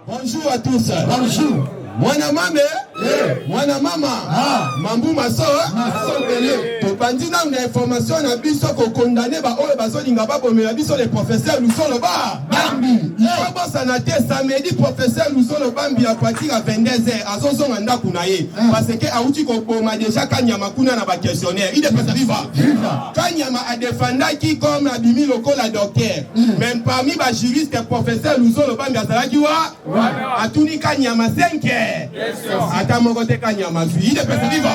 Bonjour à tous. Bonjour. Mwana mame, mwana mama, mambu maso, topandi na information na biso ko condamner ba oyo bazolinga ba bomela biso les professeurs Lusolo ba. Bambi. Il faut bon sanaté samedi professeur Lusolo Bambi à partir à 22h azozonga ndaku na ye parce que auti ko boma déjà Kanyama kuna na ba questionnaire. Il est pas viva. Kanyama a défendaki comme abimi lokola docteur. Même parmi ba juriste professeur Lusolo Bambi azalaki wa atuni Kanyama 5. Ata moko te Kanyama fi. Il est pas viva.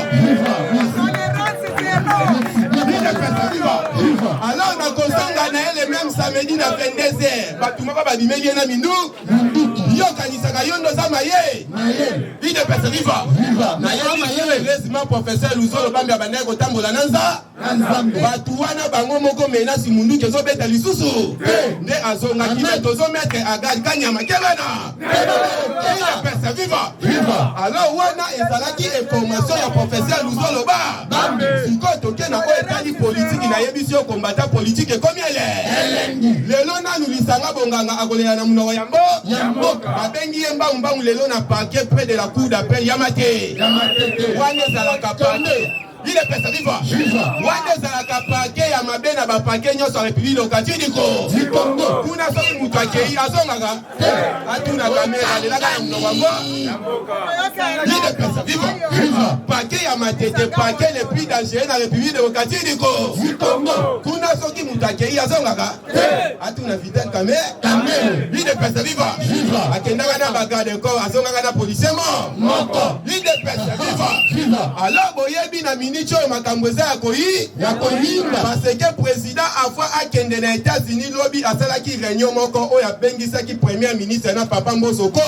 Alors on a constaté le même samedi na 22h. Batumaka babimeli na mindu. Yo kanisaka yondo za maye. Il est pas viva. Na yo heureusement professeur Lusolo Bambi abandaki kotambola nanza. Batu wana bango moko menace mundu kezo beta lisusu. Nde azonga kibe tozo mettre agad Kanyama kelana. Il est pas viva. Alors wana ezalaki information ya professeur Lusolo Bambi. Siko toke na etali politique na yebisi yo combattant politique ekomi ele. Lelo na nulisanga bonganga akolela na munoko yambo. Babengi ye mbangu lelo na parquet près de la cour d'appel Yamate. Wana ezalaka parquet. Il est pas viva. Wana ezalaka parquet ya mabe na ba parquet nyonso République locative du Congo. Kuna so mutu akei azongaka. Atuna kamera lela ka munoko yambo. Il est pas viva. Parquet ya matete parquet le plus dangereux na République locative du Congo. Kuna so ki mutu akei azongaka. Atuna vitel kamera. Il est pas viva. Akendaka na bagarde corps azongaka na policier moko. Il est pas viva. Alors boyebi na minicho makambo za ya koyimba parce que président afwa akende na États-Unis lobi asalaki réunion moko oya bengisaki premier ministre na Papa Mbosoko.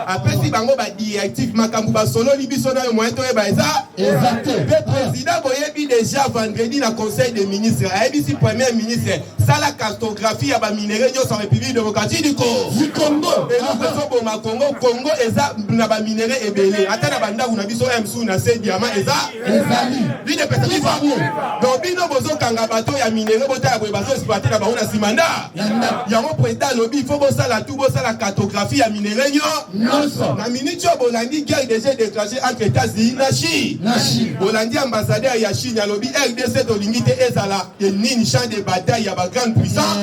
Apesi bango ba directive makambo ba solo libiso na yo moyen to eba eza. Le président boyebi déjà vendredi na conseil des ministres ayebisi premier ministre sala cartographie ya ba minerais nyonso en République démocratique du Congo. Et nous faisons bon ma Congo eza na ba minerais ebele ata na banda una biso MSU na se diamant eza. Il est pas viva. Donc bino bozo kanga bato ya minerais bota ya bazo exploiter na baona simanda. Yango président lobby il faut bossa la tout bossa la cartographie ya minerais nyonso. Na minute bolandi guerre déjà déclenchée entre États-Unis na Chine. Bolandi ambassadeur ya Chine lobby RDC to limite ezala et nini champ de bataille ya ba grande puissance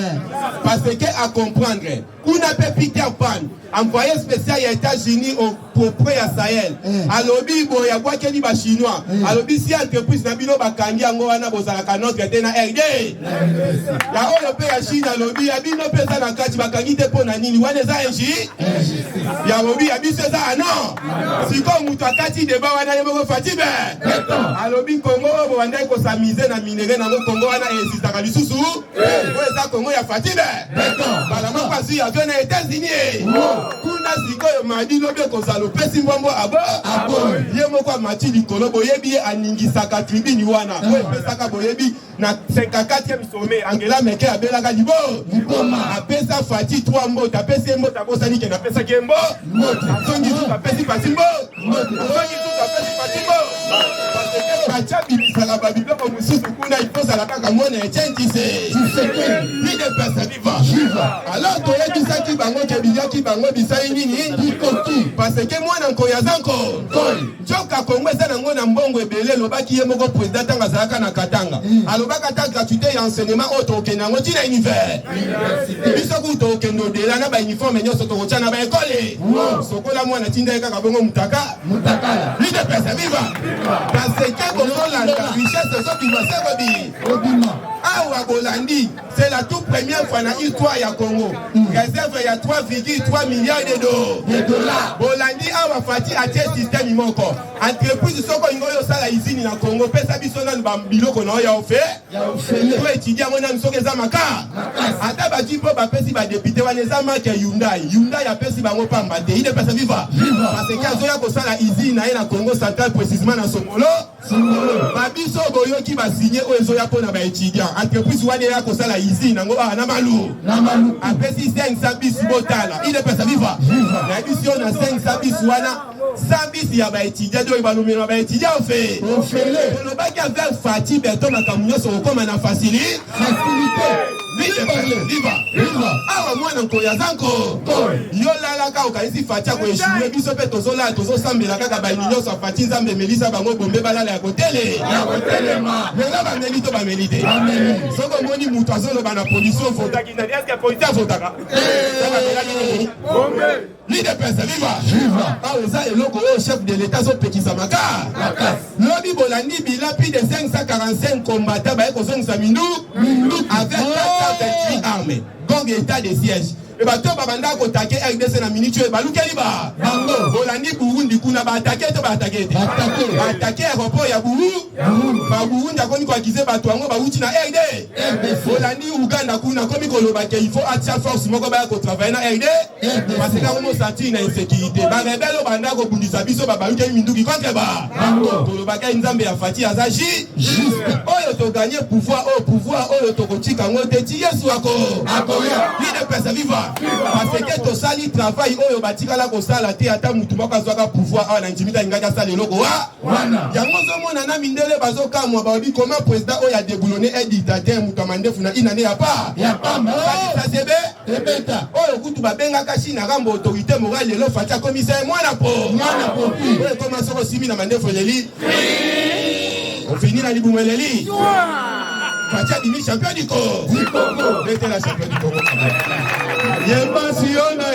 parce que à comprendre kuna pe Peter Pan envoyé spécial ya États-Unis au propre ya Sahel. Alobi bo ya kwa keli ba chinois. Alobi si entreprise na bino bakandi yango wana bozala ka notre te na RD. Ya oyo pe ya Chine alobi ya bino pesa na kati bakangi te pona nini wana za enji. Ya lobi ya biso za non. Siko mutu akati deba wana yebo fatibe. Alobi Congo bo wanda ko samize na minere na Congo wana esitaka lisusu. Oyo za Congo ya fatibe. Bala mapasi ya vena États-Unis. Kuna siko yo madi lobe ko zalo pesi mbombo abo. Yemo kwa mati likolo boyebi aningisaka tribune wana. Oyo pesaka boyebi na 54e sommet Angela Merkel abelaka libo. Apesa fati 3 mbota pesi mbota bosani ke na pesa kembo. Songi tuka pesi pasimbo. Songi tuka pesi pasimbo. Parce que bacha bibisaka babiblo ko mususu kuna iposa kaka mona etentise. Il est pas viva. Alors toyebisaki bango ke biyoki bango bisai nini parce que mwana nkoya zanko joka Kongo eza nango na mbongo ebele lobaki ye moko président tanga zalaka na Katanga alobaka ta gratuité ya enseignement auto kenango tina univers biso ku to kendo de la na ba uniforme nyonso to kocha na ba école sokola mwana tinda kaka bongo mutaka il est pas viva parce que Bolanda richesse so qui va servir awa Bolandi c'est la toute première fois dans l'histoire ya Congo réserve ya 3,3 milliards de dollars Bolandi awa fati atie système moko entreprise soko ngoyo sala usine na Congo pesa biso na biloko na ya ofe to étudiant mona msoke za maka ata ba tipo ba pesi ba député wana za marque Hyundai ya pesi bango pamba te il est pas viva parce que azoya ko sala usine na Congo central précisément na Songolo ba biso boyoki ba signer o ezoya pona ba étudiant entreprise wana ya ko sala usine ngo ba na malu apesi 500 bis botala il est pas viva na biso na 500 bis wana Sambis y a ba étudiant, il va nous mettre ba étudiant au fait. On le bac avec Fatih Berton na Kamunyo sur comme un facilité. Viva. Ah moi nan ko yazanko. Yo la la ka okaisi Fatih ko échouer biso pe tozo la tozo sambela kaka ba union so Fatih Nzambe Melisa bango bombe bala la kotele. Ya kotele ma. Mela ba melito ba melite. Amen. Soko moni mutu azolo ba na police vota ki na est-ce que police votaka? Bombe. Leader personne viva. Ah oza eloko au chef de l'état so pekisa maka. Lobi bolandi bila plus de 545 combattants ba ko zonga mindu avec 428 armées. Donc état de siège. Et bah toi babanda ko taquer RDC na minute e balukeli ba. Bolandi Burundi kuna ba attaquer to ba attaquer. Attaquer aéroport ya ba Burundi akoni kwa kize ba twango ba uti na RD. Bolandi Uganda kuna komi ko loba ke il faut attirer force moko ba ko travailler na RD. Parce que on senti na insécurité. Ba rebelle banda ko bundisa biso ba balukeli minduki contre ba. To loba ke Nzambe ya Fati azaji. Oyo to gagner pouvoir oyo to ko tika ngote ti Yesu ako. Akoya. Il est personne vivant. Parce que to sali travail oyo batika la ko sala te ata mutu moko azwaka pouvoir a na intimita ngaka sala eloko wa yango zo mona na mindele bazoka mwa babi comment président oyo a déboulonné un dictateur mutu amandefu na inane ya pa ça sebe ebeta oyo kutu babenga kashi na rambo autorité morale lelo Fatia commissaire mwana po oyo comment soko simi na mandefu leli on finit na libumu leli Fatia dimi champion du Congo. Mettez la champion du Congo. Yemba Siona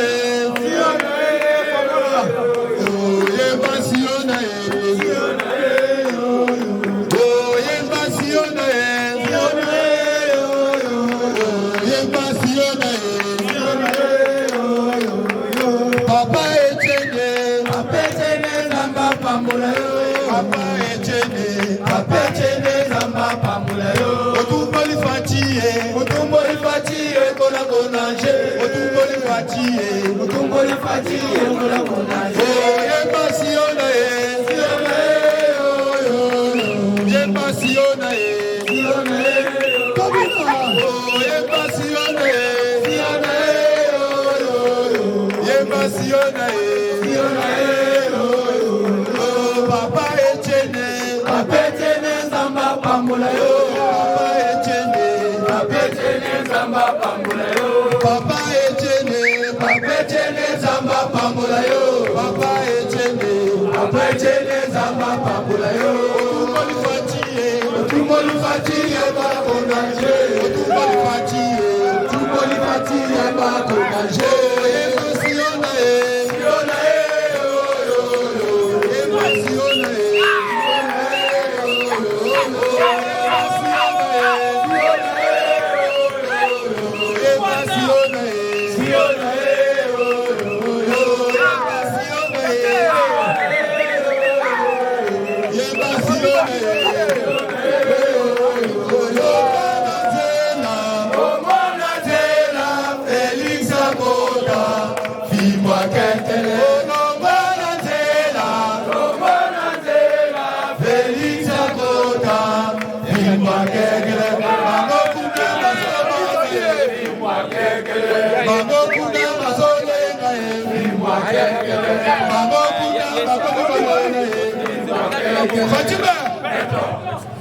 Yemba Siona Yemba Siona Yemba Siona Papa Etienne Zamba Pambola Papa Etienne Zamba Pambola Otumboli Fatie kola konanje Otumboli Fatie kola konanje Yemba Siona Yemba Siona Yemba Siona Yemba Siona Papa Etienne Zamba Pambola Papa Etienne Zamba Pambola Papa Etienne Zamba Pambola Papa Etienne Zamba Pambola Otumboli Fatie ba konanje Otumboli Fatie ba konanje Siona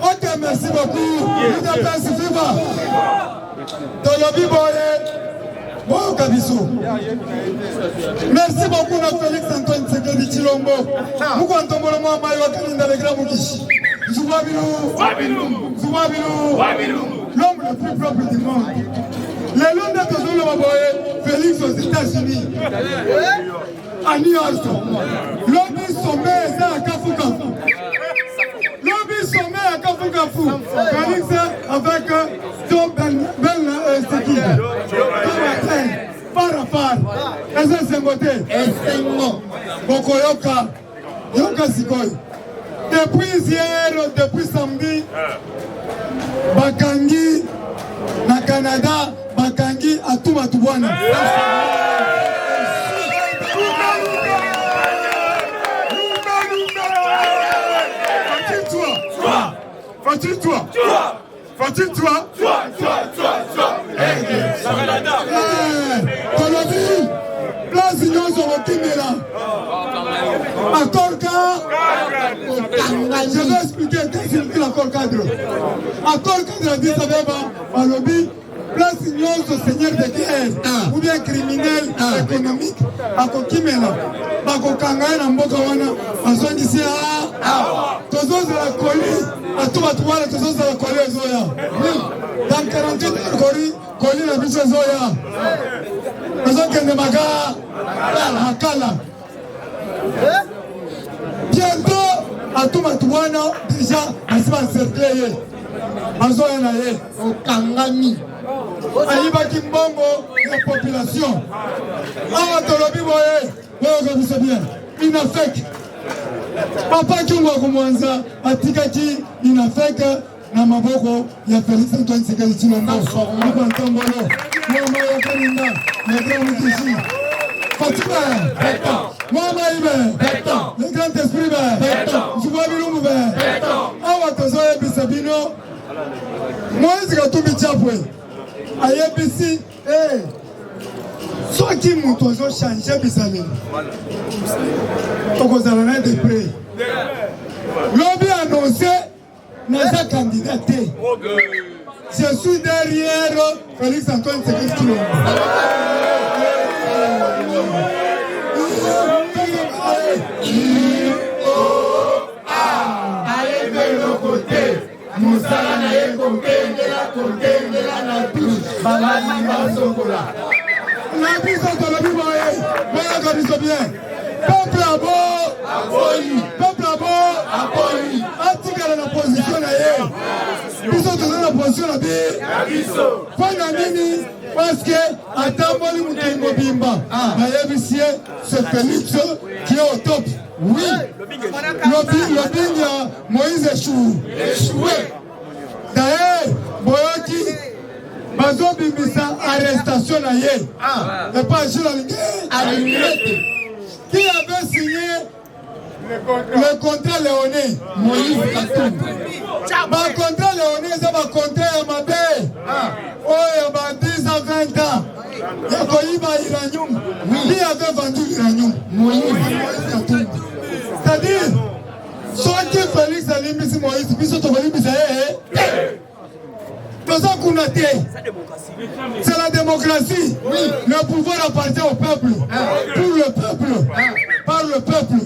Ok, merci beaucoup. Merci beaucoup, notre Félix Antoine Tshisekedi Tshilombo. L'homme le plus propre du monde. Les longs de Félix aux États-Unis. À New York. L'homme sommet à Kafukafu. L'homme sommet à Kafukafu. Félix avec John Ben Seki. Parafar. Eze Sengote. Esengo. Bokoyoka. Yoka Sikoi. Depuis hier, depuis samedi, Bakangi, na Canada, Bakangi, à tout Matouana. Fatile-toi. Place Union sur le Kimela. accord cadre. Accord cadre Addis Abeba, à lobby, place nyonso seigneur de guerre ou bien criminel économique akokimela bakokanga na mboka wana azongisi tozozala koli atu batu wana tozozala koli ezoya dans 48 koli na biso ezoya ezokende makala bientôt atu batu wana déjà asi baencercle ye azoya na ye okangami ayibaki mbongo ya population awa tolobi boye oyoka biso bien inafek papa kiungo kumwanza atikaki inafek na maboko ya Félix Antoine Tshisekedi Tshilombo iko ntongolo mama ya kaninda na grand mutishi Fatima mama ibe le grand esprit be zuba bilungu be awa tozoye bisabino Moïse Katumbi Chapwe ayebisi soki moto azochange bisaleli tokozala na depre lobi annonce naza candidat te je suis derrière Félix Antoine Tshisekedi Tshilombo Musala na ye kokengela na touche balani basokola na biso tolobi boye boyoka biso bien peuple abo atikala na position na ye biso toza na position na biso mpo na nini parce atamboli moto bimba nayebisi ye ce Félix qui est au top. Oui, lobbying ya Moïse échoué. D'ailleurs, Boyoki, bazo bimisa arrestation na ye. Et pas qui avait signé le contrat Léoné. Moïse Katumbi. Le contrat Léoné, c'est un contrat à ma paix. Oh, il y a 10 ans, 20 ans. Il y a l'uranium. Qui avait vendu l'uranium? Moïse Katumbi. C'est-à-dire, soit que Félix Alimbisi Moïse, puis surtout Alimbisi, c'est la démocratie. Oui. Le pouvoir appartient au peuple. Pour le peuple. Par le peuple.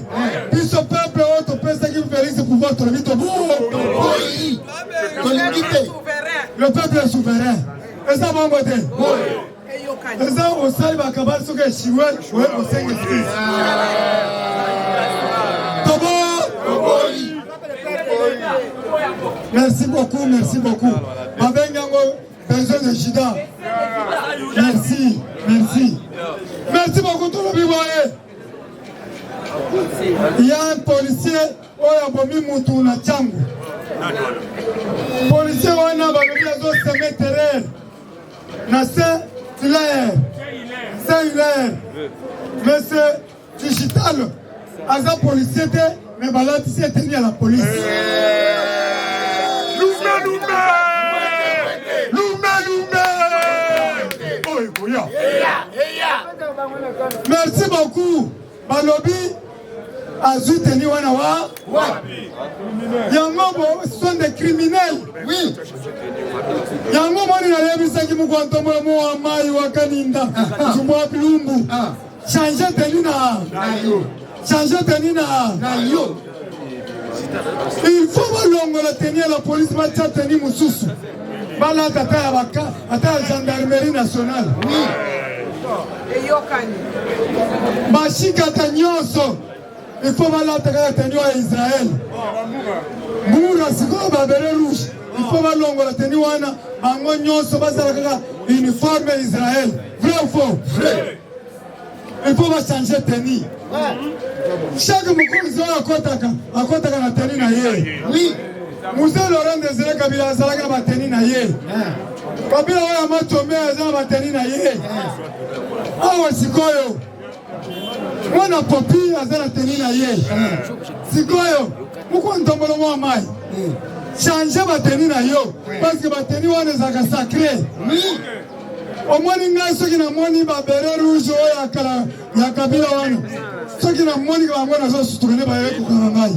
Puis ce peuple, on peut dire que Félix le pouvoir, le peuple est souverain. Et ça va voter. Et ça, on sait que ce que je suis, merci beaucoup, merci beaucoup. Besoin de Jida. Merci, merci. Merci beaucoup, tout le monde. Il y a un policier, qui a bomi Moutou na Tchangou. Policier, qui a bomi Saint-Hilaire. Na Saint-Hilaire. Saint-Hilaire. Mais c'est digital. As un policier, mais là, tu sais, tenu à la police. Merci beaucoup. Balobi Azu Teni Wanawa. Yango sont des criminels. Oui. Yango moni na lebisa ki mukwanto mo amai wa kaninda. Jumbo bilumbu. Changer teni na. Changer teni na. Il faut balongola tenir la police macha teni mususu. Bala tata ya baka, ata la gendarmerie nationale. Oui. Bashika tanyoso. Il faut bala tata teni wa Israël. Mura siko babere rouge. Il faut balongola teni wana bango nyoso bazala kaka uniforme Israël. Vrai ou faux? Vrai. Il faut changer teni. Chaque moukoumzo akotaka na teni na ye. Oui. Moussa Laurent Désiré Kabila azalaka na teni na ye. Kabila oya Matombe azalaka na teni na ye. Awa sikoyo. Mwana Popi azalaka teni na ye. Sikoyo. Muko ntombolo mwa mai. Changer ba teni na yo parce que ba teni wana zaka sacré. Oui. Au moins, il y a ceux qui n'ont pas de rouge ya Kabila wana. Ceux soki na moni ka bango nazo sutukene ba yeko kanga ngai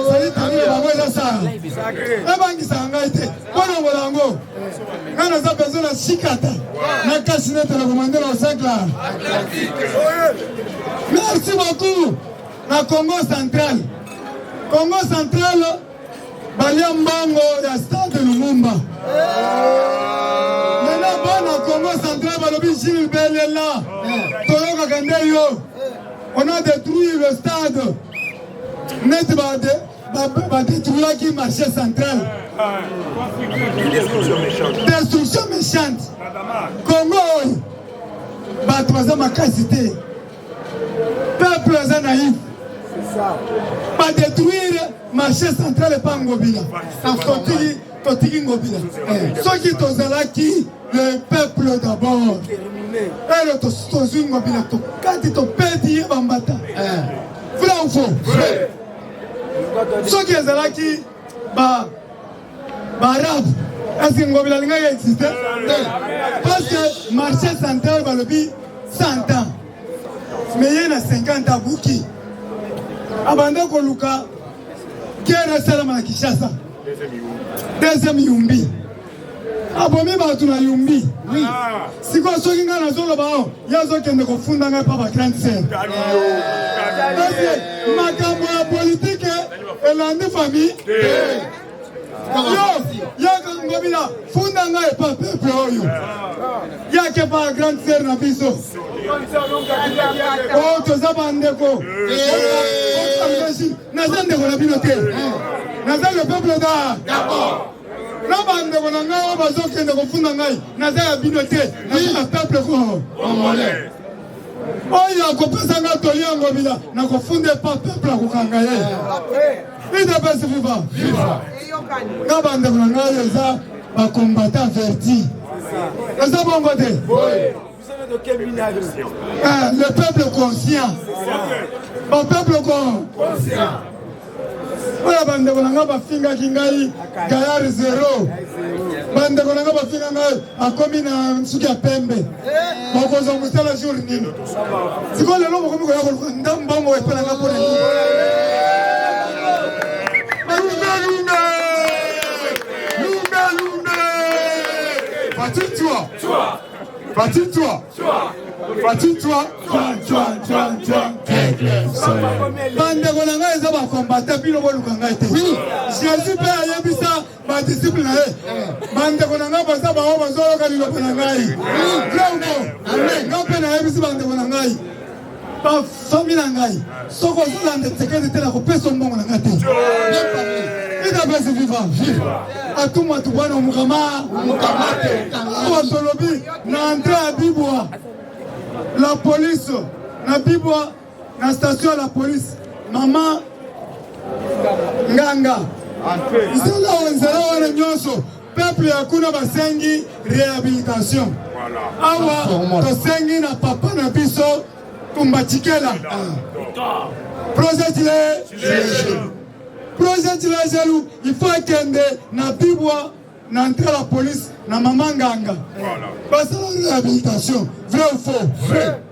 sali tani bango eza sa ebangi sa ngai te bona ngolango ngana za besoin na shikata na kasinete na commander au Saint-Clair. Merci beaucoup na Congo Central. Congo Central balia mbango ya Stade Lumumba. Maintenant bana Congo Central balobi Gilles Belela. Toyoka kande yo. On a détruit le stade. Net ba détruire qui marché central. Destruction méchante. Congo. Ba troisième makasité. Peuple naïf. Pas détruire marché central et pas Ngobila. Totiki Ngobila. Ceux qui tozalaki le peuple d'abord. Et le tozu Ngobila. Quand tu te pédis Bambata. Vrai ou faux? Vrai. Ceux qui tozalaki arabe. Est-ce que Ngobila n'a existé? Parce que marché central va le dire 100 ans. Mais il y a 50 ans Bouki. Abanda Koluka, Kera Salama Kishasa. Deuxième Yumbi. Abomi Batuna Yumbi. Oui. Si quoi ce qui n'a zolo bao, yazo kende ko funda nga papa grande sœur. Makambo politique et l'ande famille. Yo, Ngobila, funda nga e pa peuple oyo. Ya ke pa grande sœur na biso. Oh, toza bandeko. Nazan de la binoté. Nazan le peuple d'abord. Na bandeko na nga bazo kende ko funda ngai. Nazan la binoté. Nazan le peuple ko. Oh, ya ko pesa nga tolia Ngobila. Na ko funde pa peuple ko kanga ye. Ida basi viva. Viva. Na bandeko na nga eza ba combattant verti. Eza bongo te. Le peuple conscient. Le peuple conscient. Voilà, bande de Konanga Bafinga Kingai, Gayar Zero. Bande de Konanga Bafinga a commis un Sukia Pembe. Beaucoup ont monté la journée. C'est quoi le nom comme vous Ndambango et Pelanga pour les Fatine-toi. Fatine-toi. Fatine-toi. Bande Konanga est un combattant, puis le Volukanga était. Oui, Jésus Père a yébisa, ma disciple. Bande Konanga passa par un bazar au Canino Penangai. Amen. Non, Penangai, Bande Konangai. Pas famille Nangai. Soko Zoland, c'est qu'elle était la copie son bon Nangate. Il a passé vivant. À tout moi, tout bon, Mukama. Tolobi, na entrée à Bibois. La police, na Bibois, na station la police. Maman Nganga. C'est là où on s'est là, Nyonso. Peuple Yakuna Basengi, réhabilitation. Awa, Tosengi na papa na biso, Tumbatikela. Projet Tilé, il faut qu'ende na Bibois. N'entrer la police, na maman Nganga. Pas la réhabilitation. Vrai ou faux? Vrai.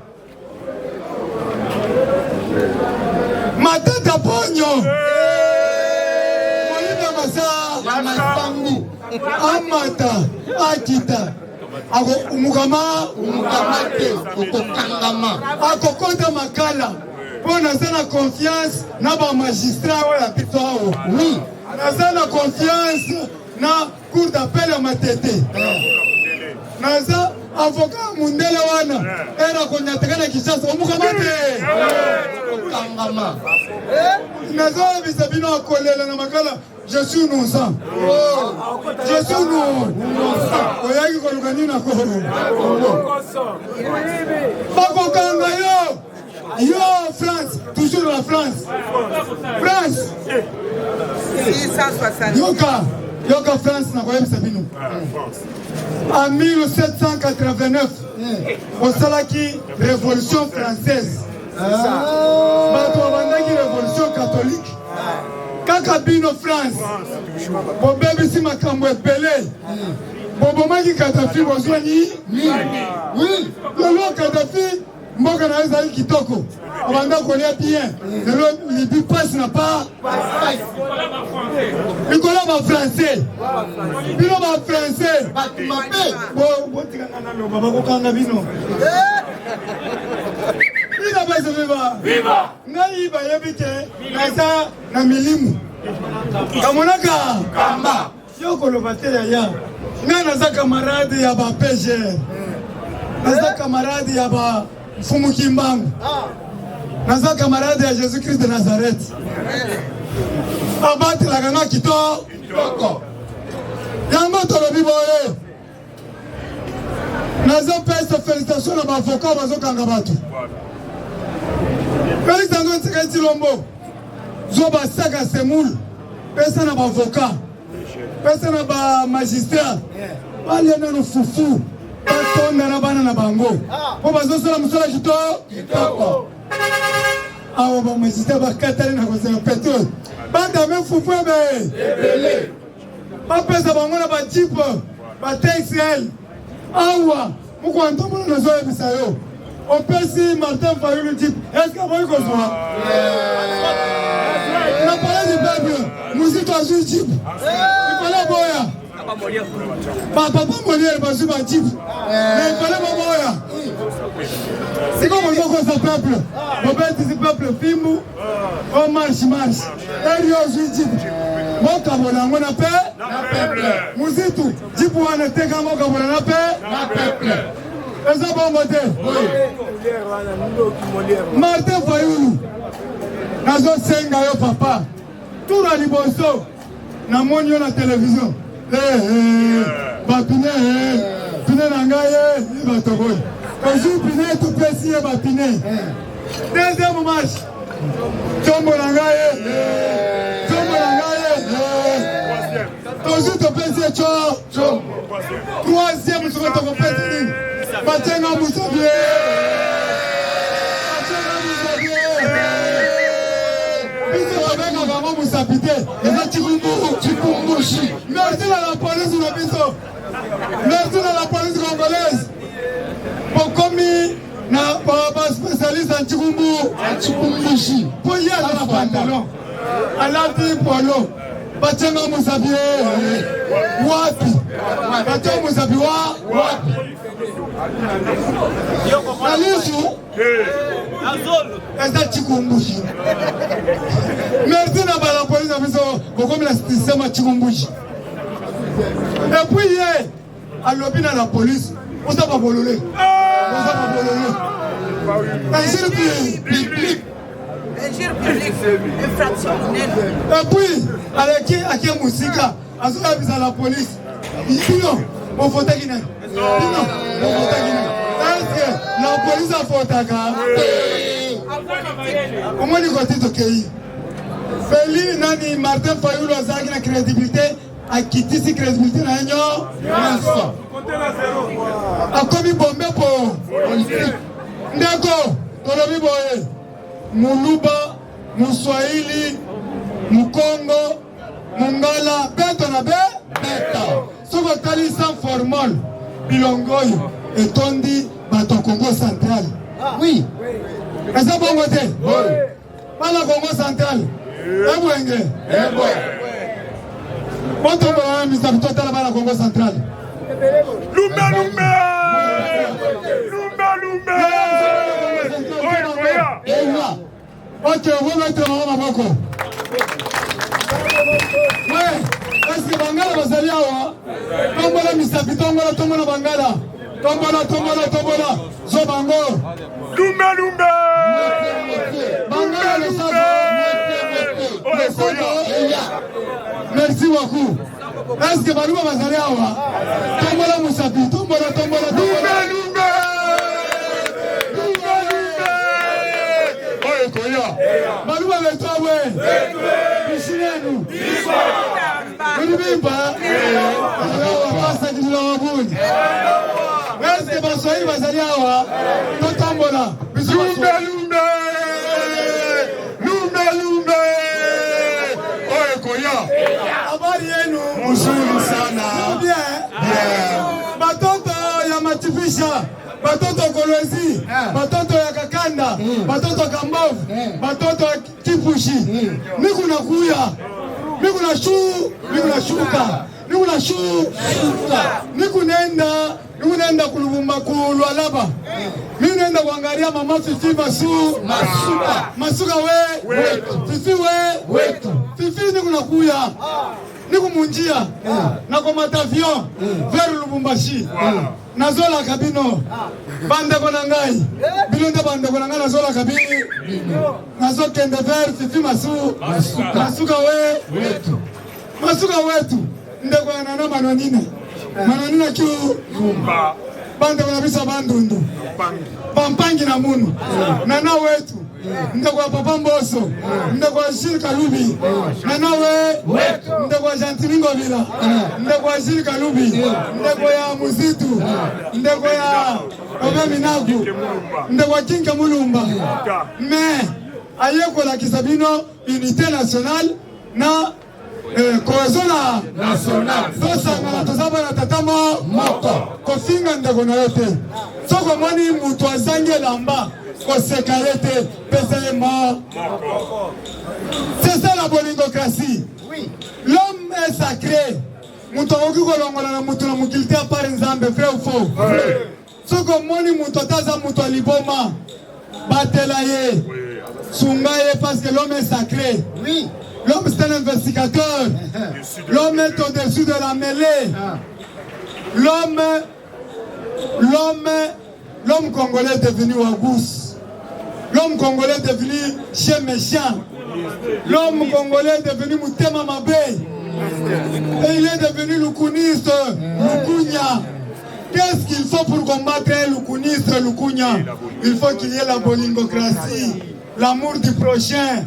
Ma tête à pognon. Amata, Akita. Umukama, Akokota Makala. Pour nous la confiance, n'a pas magistrat ou la pitoao. Oui. Nous la confiance. Na cour d'appel à Matete. Naza avocat Mundele wana. Era konyatekana Kishasa omukamate. Kangama. Naza bisabino akolela na makala. Je suis innocent. Je suis innocent. Oyaki kolukani na koro. Bako kanga yo. Yo France, toujours la France. France. 660. Yoka France na koyebisa bino. En 1789, au Salaki, révolution française. Bato abandaki révolution catholique. Kaka bino France. Bobebisi makambo epele. Bobomaki Kadhafi bozwani. Oui. Lolo Kadhafi mboka na ezali kitoko. abanda kolia bien le libi passe na pas Nicolas va français bino va français bo tikanga na baba ko kanga bino ina base viva ngai ba yebite naza na milimu kamonaka kamba yoko lo batela ya ngai naza camarade ya ba PG naza camarade ya ba Fumu Kimbangu naza camarade ya Jésus Christ de Nazareth abati la ganga kitoko yango tolobi boye naza pesa félicitations na ba avocat bazo kanga batu félicitations tsekati lombo zo ba saka semul pesa na ba avocat pesa na ba magistrat bale na fufu batonda na bana na bango po bazosala musala kitoko awo ba magistrat ba katali na kozela pétrole banda me fufu ebele bapesa bango na ba jeep ba TXL awa muko ntombola na zo ebisa yo opesi Martin Fayulu jeep est-ce que boy kozwa na palais du peuple musito azu jeep ikola boya papa molière bazu ba jeep mais ikola boya siko mozo ko sa peuple obeti si peuple fimbu o marche erio azu jeep moka bona ngona pe na peuple musito jeep wana teka moka bona na peuple eza bongo te Martin Fayulu nazo senga yo papa tura liboso na moni yo na télévision bapine pine na ngai batoboy ozu pine tu pesi e bapine deuxième match tombo na ngai ozu to pesi cho troisième sur to compétition Batenga Moussabié Biso Babenga Gamo Moussabité Chikumbushi Merci à la police de Biso Merci à la police congolaise pour commis na spécialiste en Chikumbushi pour y aller à la pantalon à l'anti polo Batenga Moussabié wapi Batenga Moussabié wapi Nalisu eza Chikumbushi merci na bala police abiso bokomi na système Chikumbushi et puis hier alobi na la police oza ba bolole injure publique infraction et puis avec musika azola bisa la police bino bofotaki na est-ce que la police a fotaka comment ni côté to kei Feli nani Martin Fayulu azaki na crédibilité a kitisi crédibilité na nyo nso akomi bombe po ndeko tolobi boye muluba muswahili mukongo mungala beto na beto soko tali sans formal bilongoyo etondi bato Congo central oui eza bongo te bana Congo central ebwenge botombo wana misabito tala bana Congo central lumbe ok vous mettez mon maboko ouais est-ce que bangala bazali awa tombola misabito tombola bangala tombola zo bango lumbe bangala le sabo merci beaucoup est-ce que baluba bazali awa tombola musabi tombola oye koya baluba betwawe bishinenu Bimba pasa kilobuni est-ce que baswahili bazali awa totambola lumbe oye koya habari yenu mzuri sana bien batoto ya matifisha batoto kolwezi batoto ya kaka Kanda, batoto Kambovu, batoto Kipushi. Miku nakuya, miku na shuka, miku na shuka, miku nenda kulubumba kulwalaba. Mimi nenda kuangalia mama Fifi Masuka Fifi Fifi niku nakuya. Niku munjia na komata avion vers Lubumbashi. Nazola kabino bande kona ngai bilonde bande kona ngai nazola kabini nazo kende vers Fifi Masuka wetu ndeko na manonina kiu bande kona bisa bandundu pampangi na munu nana wetu ndeko papa Mboso ndeko Jules Kalubi nana wetu ndeko Jantilingo Vila ndeko Jules Kalubi ndeko ya Muzitu ndeko ya Obe Minagu ndeko Kinga Mulumba mais ayeko la Kisabino unité nationale na cohésion nationale tosanga tozaba na tatamo moko kofinga ndeko na yote soko moni mutu azange lamba kosekarete pesa mort. C'est ça la bolingocratie. L'homme est sacré. Mutu oki kolongola na mutu na mukilite a part nzambe, vrai ou faux? Soko moni mutu taza mutu aliboma batela ye sunga ye parce que l'homme est sacré. L'homme c'est un investigateur. L'homme est au-dessus de la mêlée. L'homme congolais est devenu Wagous. L'homme congolais est devenu chien méchant. L'homme congolais est devenu Moutema Mabé. Et il est devenu Lukuniste, Lukunya. Qu'est-ce qu'il faut pour combattre Lukuniste, Lukunya? Il faut qu'il y ait la bolingocratie, l'amour du prochain.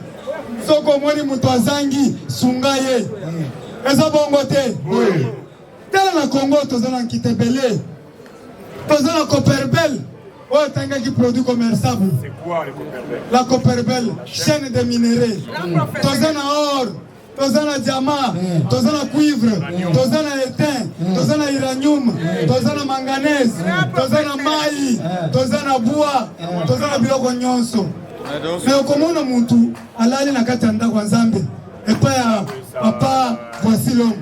Soko moni mutwazangi sungaye. Eza bongote. Tela na Congo tozana Kitebele. Tozana Copperbel. Oh, tanga qui produit commerçable. C'est quoi le Copperbel? La Copperbel, chaîne de minéraux. Tozana or, tozana diamant, tozana cuivre, tozana étain, tozana uranium, tozana manganèse, tozana maï, tozana bois, tozana biloko nyonso. Mais okomona muntu alali na kati ya ndako ya Nzambe epa ya papa voici l'homme.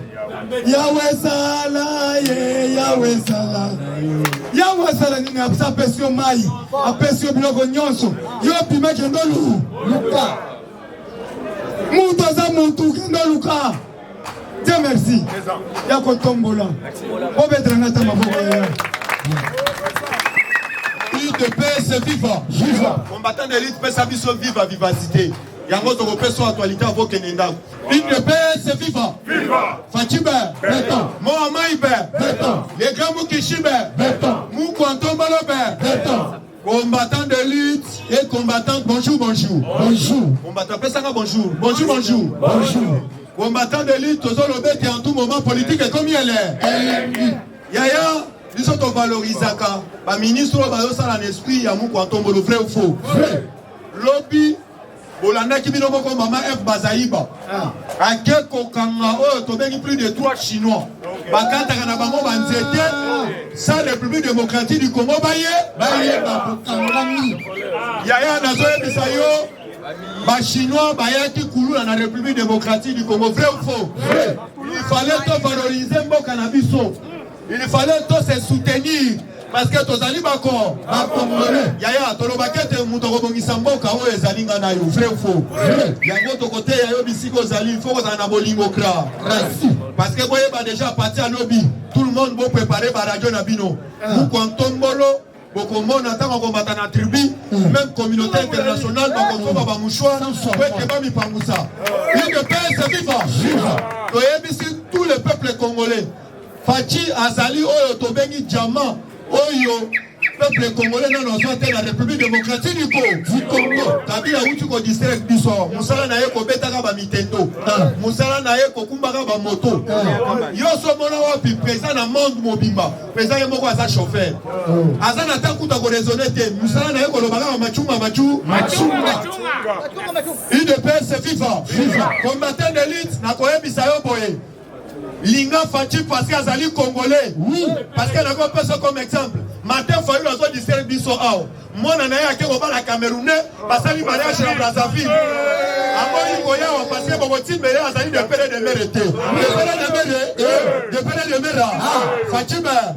Yahweh sala ye, Yahweh sala. Yahweh sala nini apesi yo mai, apesi yo biloko nyonso. Yo pime kendo luka. Muntu aza muntu kendo luka. Dieu merci. Yako tombola. Obetra ngata maboko ya. UDPS viva. Combattant d'élite pesa biso viva vivacité. Yango to peso actualité avant Kenenda. UDPS viva. Fachibe beton. Mohamaibe beton. Les grands Mukishibe beton. Mukwantombalo beton. Combattant d'élite et combattant bonjour. Combattant pesanga bonjour. Combattant d'élite tozo lobete en tout moment politique et comme il est. Yaya nous sommes valorisaka ba ministre ba yo sala l'esprit ya Mukwantombo le vrai ou faux. Lobby bolanda ki bino moko mama F Bazaïba. Ake kokanga o to bengi plus de 3 chinois. Bakata kana bango banzete sa République démocratique du Congo baye ba kokangani. Yaya nazo ebisa yo ba chinois bayaki kulula na République démocratique du Congo, vrai ou faux? Il fallait to valoriser mboka na biso. Il fallait tous se soutenir parce que tous les bako congolais yaya tolobakete muto kobongisa mboka oyo ezalinga na yo vrai ou faux yango to côté ya yo bisiko zali il faut que na bolingo kra parce que boye ba déjà parti à lobby tout le monde bo préparer ba radio na bino Mukwantombolo boko mona tanga kombata na tribu même communauté internationale bako ba mouchoir que ba mi pangusa il de paix viva to yebisi tout le peuple congolais Fachi Azali Oyo Tobengi Djama Oyo peuple congolais non la République démocratique du Congo. Kabila Utuko district biso. Musala na yeko betaka ba mitendo. Musala na yeko kumbaka ba moto. Yo so mona wapi président na monde mobimba. Président yemoko asa chauffeur. Asa na takuta ko raisonner te. Musala na yeko lobaka machunga. UDPS viva. Combattant d'élite na koyebisa yo boye. Linga Fachi parce qu'Azali congolais. Oui. Parce qu'elle a pas ça comme exemple. Matin Fayou a dit biso awa mwana na ye ake kobala camerounais basali mariage na Brazzaville amoyi koyawa parce que bokotimbele azali de pere de mere te de pere de mere Fatima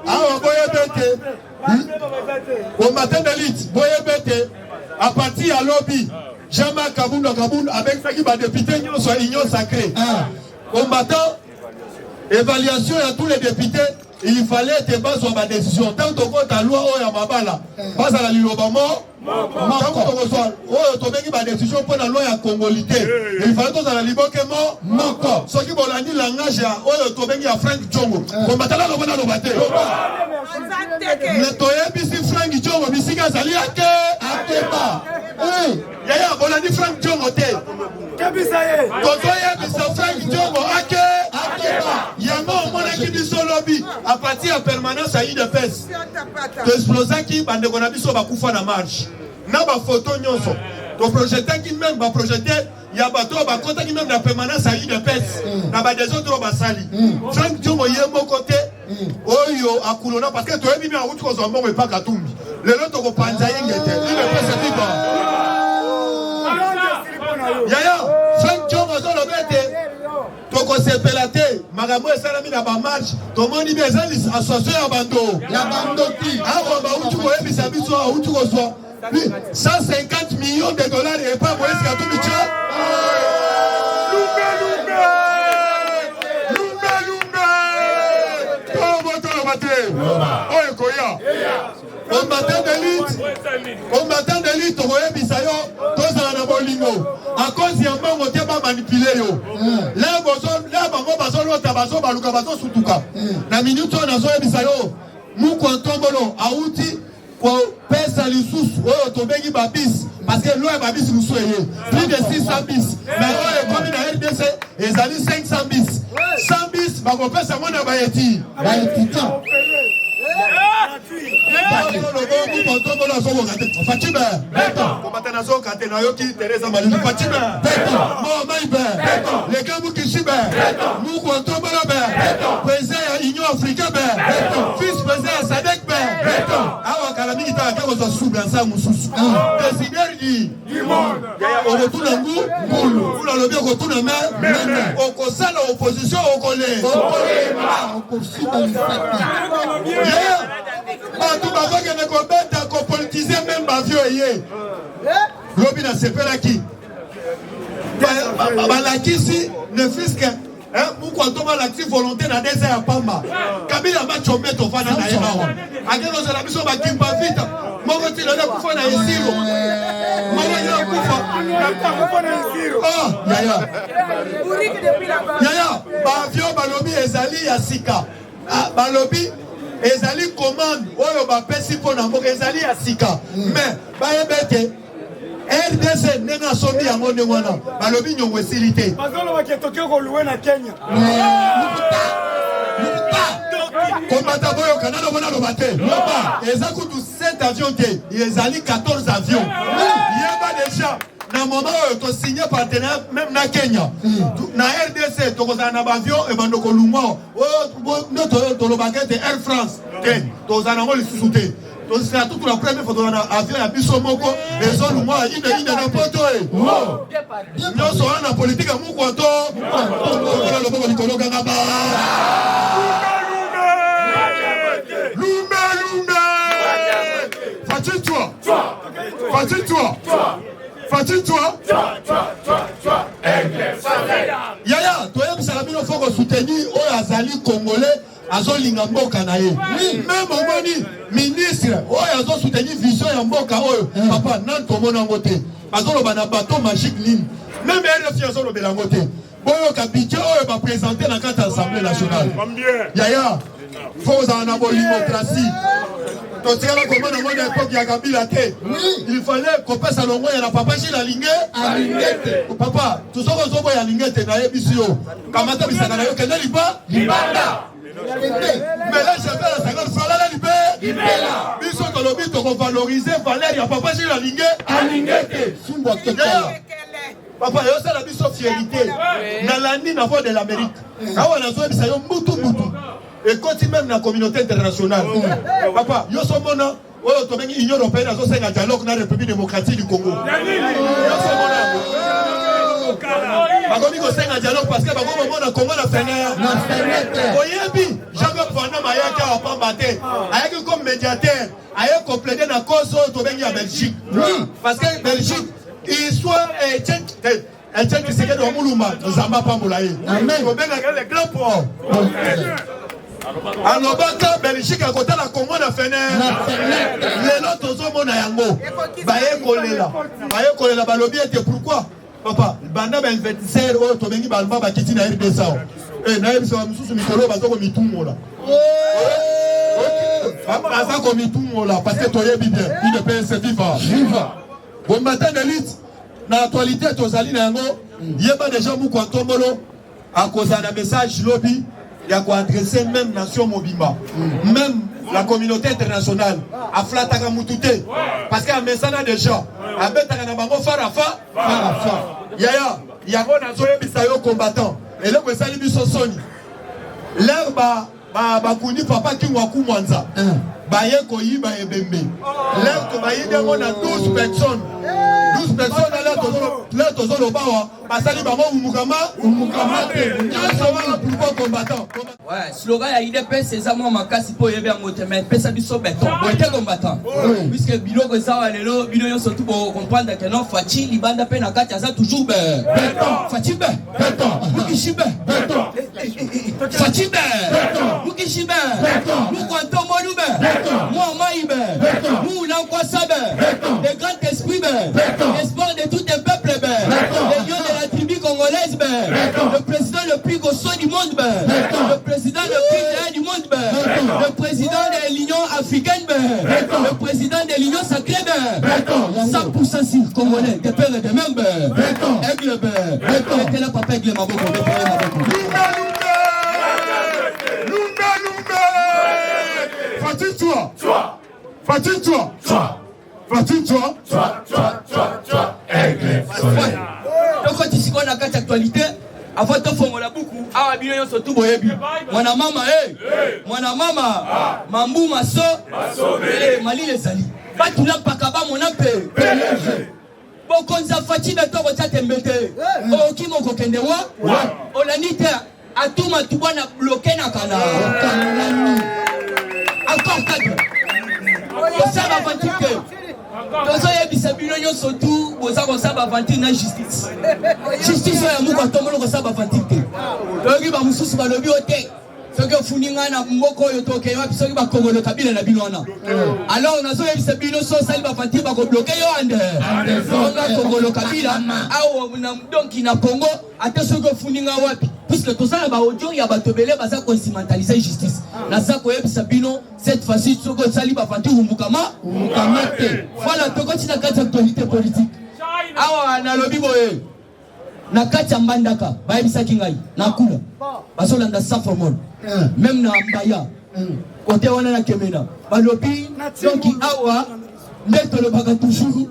awa boyebe te au matin d'élite boyebe te à partir ya lobby Jean-Marc Kabound avec ça qui va député soit union sacrée combattant évaluation à tous les députés. Il fallait que bas sur ma décision. Tant que la loi est à ma balle, bas à la Lilobama, tant que ma décision pour la loi à Congolité. Il fallait que la Liboke mort, ce qui vont la nuit langage à Frank Djongo. On va t'aller au Banaté. Le toye bisi Frank Djongo, bisi Gazali à Akeba. Yaya, on a dit Frank Djongo te. Kabisaye. Toye bisi Frank Djongo Akeba. Yama, on a dit biso lobby. À partir de permanence à IDPS, l'explosion qui va dégonner bakufa na marche. Na ba photo nyonso. To projeter qui même va projeter ya bato ba konta qui même la permanence à IDPS. Na ba des autres ba sali. Frank Djongo yemo côté. Oyo akulona parce que to ebi mi a wutu ko zombo me pa katumbi. Le loto ko panza yengete. IDPS biba. Yaya, Frank Djongo zo lobete. Toko sepelate, magambo esalami na ba marche, tomoni bien ezali association ya bando. Ya bando ki. Ako ba utu ko ebisa biso a utu ko so. 150 millions de dollars et pas moins que tout bicho. Lumbe. Tobo mate. Oye koya. Combattant d'élite, on voyait Bisayo, tous en abolingo. À cause de mon côté, pas manipulé. Là, bango baso l'autre baso baluka baso sutuka. La minute on a zoé Bisayo, mou kontombolo, aouti, pour pesa l'issous, oh, tobegi babis, parce que l'eau est babis nous soyez. Plus de 600 bis. Mais oh, comme il a RDC, ils allaient 500 bis. 100 bis, bago pesa mon abayeti. Bayeti. Fatima, combattant son kate na yoki Teresa Malulu Fatima, mo maibe, les gars Mukishibe, Muko Antobola be, président Union africaine be, fils président Sadek be, awa kalami kita akako za subra sa mususu. Décideur du monde. On retourne à Ngulu, vous la lobby retourne à Mene, on consale l'opposition au collège. Tout le monde est politisé même bavio yé. Lobby na sepela qui. Balakisi ne fils que pourquoi tomba l'actif volonté na désert à Pamba. Kabila match au mettre au fana na yeba. Ageno za la biso ba kimpa vita. Moko ti le kufa na isiro. Moko ya kufa na isiro. Oh, yaya. Yaya, bavio balobi ezali ya sika. Balobi ezali commande oyo ba pesi pona mboka ezali ya sika mais bayebete RDC nena somi yango ndengwana balobi nyongo esilite bazolo baketoke ko louer na Kenya komata boyo kanalo bona lo bate ezakutu 7 avions te ezali 14 avions yeba déjà na moment to signé partenaire même na Kenya na RDC to ko na avion e bando ko lungo notre to lo baguette Air France to zana ngo lisusuté to c'est toute la première fois na avion ya biso moko et zo lungo ina na poto no so na politique mu ko to lo boko likolo ganga ba lumbe Fatine-toi. Yaya, toi Salamino faut soutenir au Azali Congolais, Azo Lingamboka nae. Même au moni ministre, oh Azo soutenir vision Yamboka oh papa nan tomo nangote. Azo lo bana bateau magique ligne. Même elle fi Azo lo belangote. Boyo kabitio oh va présenter dans quatre assemblée nationale. Yaya, faut en avoir démocratie. Il fallait qu'on passe à l'ongwa et la papa chez la ligne. Papa, tout ça qu'on voit à ligne, t'es dans les bisous. Kamata bisana yo kena liba. Libanda. Mais là, j'ai fait la 50 francs là libé. Bisous dans le but qu'on valoriser Valérie, à papa chez la ligne. À ligne. Papa, yo c'est la bisou fierté. Dans l'année n'a de l'Amérique. Ah on a besoin de ça mutu. Et continue même dans la communauté internationale. Papa, yo somona oyo to bengi Union européenne azo senga dialogue na République démocratique du Congo. Bakomi ko senga dialogue parce que bako mona Congo na fenêtre. Oyebi Jean-Claude Van Damme ayaki a pambate. Ayaki comme médiateur, ayaki compléter na cause oyo to bengi ya Belgique. Parce que Belgique il soit Etienne Tshisekedi wa Mulumba Nzamba pambola ye. Amen. Ko benga les grands ports. Alobaka Belgique à côté la Congo na fenêtre. Les lotos au mona yango. Baye kolela balobi était pourquoi? Papa, banda ben 27 o to bengi balba ba kiti na RDC. Na yebiso ba mususu mikolo ba zoko mitumola. Baza ko mitumola parce que toyebi bien, il ne peut se vivre. Bon matin d'élite. Dans l'actualité, tozali na yango, yeba déjà mou kwantombolo à cause d'un message lobby, il y a quoi adresser même nation mobimba, même la communauté internationale, à flataka mutute, parce qu'un message déjà, à betaka na bango farafa, yaya, yango na zoye bisayo combattant, et là que ça lui biso soni, l'herbe ba kundi papa ki waku mwanza, baye koyi ba ebembe, l'herbe baye demo na 12 personnes. 12 personnes là tous au bawa basali bango umukama pour combattant. Ouais, slogan ya IDP c'est ça moi makasi po yebe ngote mais pesa biso béton. Boite combattant. Puisque biloko ça lelo bino yo surtout pour comprendre que non Fachi libanda pe na kati ça toujours béton. Fachi béton. Mukishi béton. Fachi béton. Mukishi béton. Nous comptons molu béton. Moi mai béton. Nous na kwa sabe. Les grands esprits béton. L'espoir de tout un peuple, les lions de la tribu congolaise, le président le plus gossot du monde, le président le plus du monde, le président de l'Union africaine, le président de l'Union sacrée, 100% si congolais, des pères et des membres, aigle, mettez la papa aigle, ma boco, donc tu sais na kati actualité avant de fongola beaucoup awa bino yo surtout boyebi mwana mama mambu maso mali les ali batula pakaba mona pe bokonza Fachi de to ko tembete o ki moko kende wa olanite atuma tubana bloquer na kana encore cadre ça va vantique tozo yebisa bino yo surtout boza ko saba vantique na justice ya muko tomolo ko saba vantique toki ba mususu ba lobi ote soki ofuninga na mboko yo toke wapi soki ba kongolo kabila na bino wana alors nazo yebisa bino so sali ba vantique ba ko bloquer yo ande on kongolo kabila au na donki na Congo ate soki ofuninga wapi puisque tout ça ba audio ya batobele baza ko instrumentaliser justice na za ko yebisa bino cette fois-ci soko sali ba vantique umukamate voilà toko tina kati actualité politique awa na lobi boye na kati mbandaka ba yebisa kingai na kula basolanda safomon même na mbaya côté wana na kemena ba lobi donc awa ndeto le baka toujours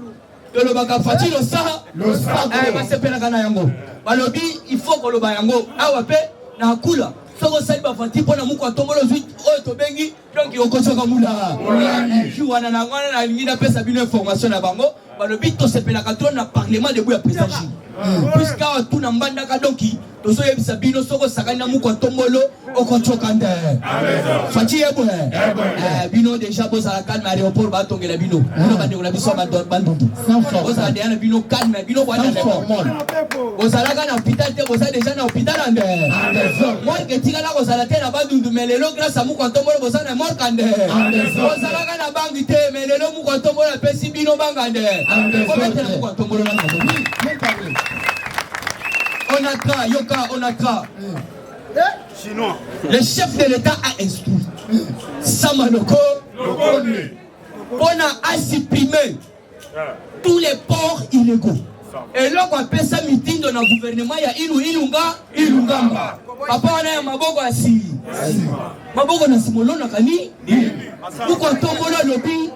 le baka Fachi lo sa ba sepela kana yango ba lobi il faut ko lo ba yango awa pe na kula soko sali ba Fachi pona muko tombolo zuit o to bengi donc okosoka mula juana na ngwana na lingina pesa bino information na bango ba lobi to sepela ka to na parlement de buya président puisque tout na mbandaka donc tozo yebisa bino soko sakana muko tombolo okochoka nde Fachi yebo bino déjà bozala calme aéroport ba tongela bino bino bandeko na biso bandundu bozala déjà bino calme bino bwana bozala kana hôpital te bozala déjà na hôpital ande moi que tika na bozala te na bandundu melelo grâce à muko tombolo bozala na mort kande bozala kana bangi te melelo muko tombolo pesi bino bangande ko metela muko tombolo na Onatra. Chinois. Le chef de l'État a instruit Samanoko on a supprimé tous les ports illégaux. Et là, on appelle ça meeting dans le gouvernement, il y a Ilungamba. Papa, on a un maboko à Siri. Maboko na Simolo na Kani. Pourquoi tombe le lobby?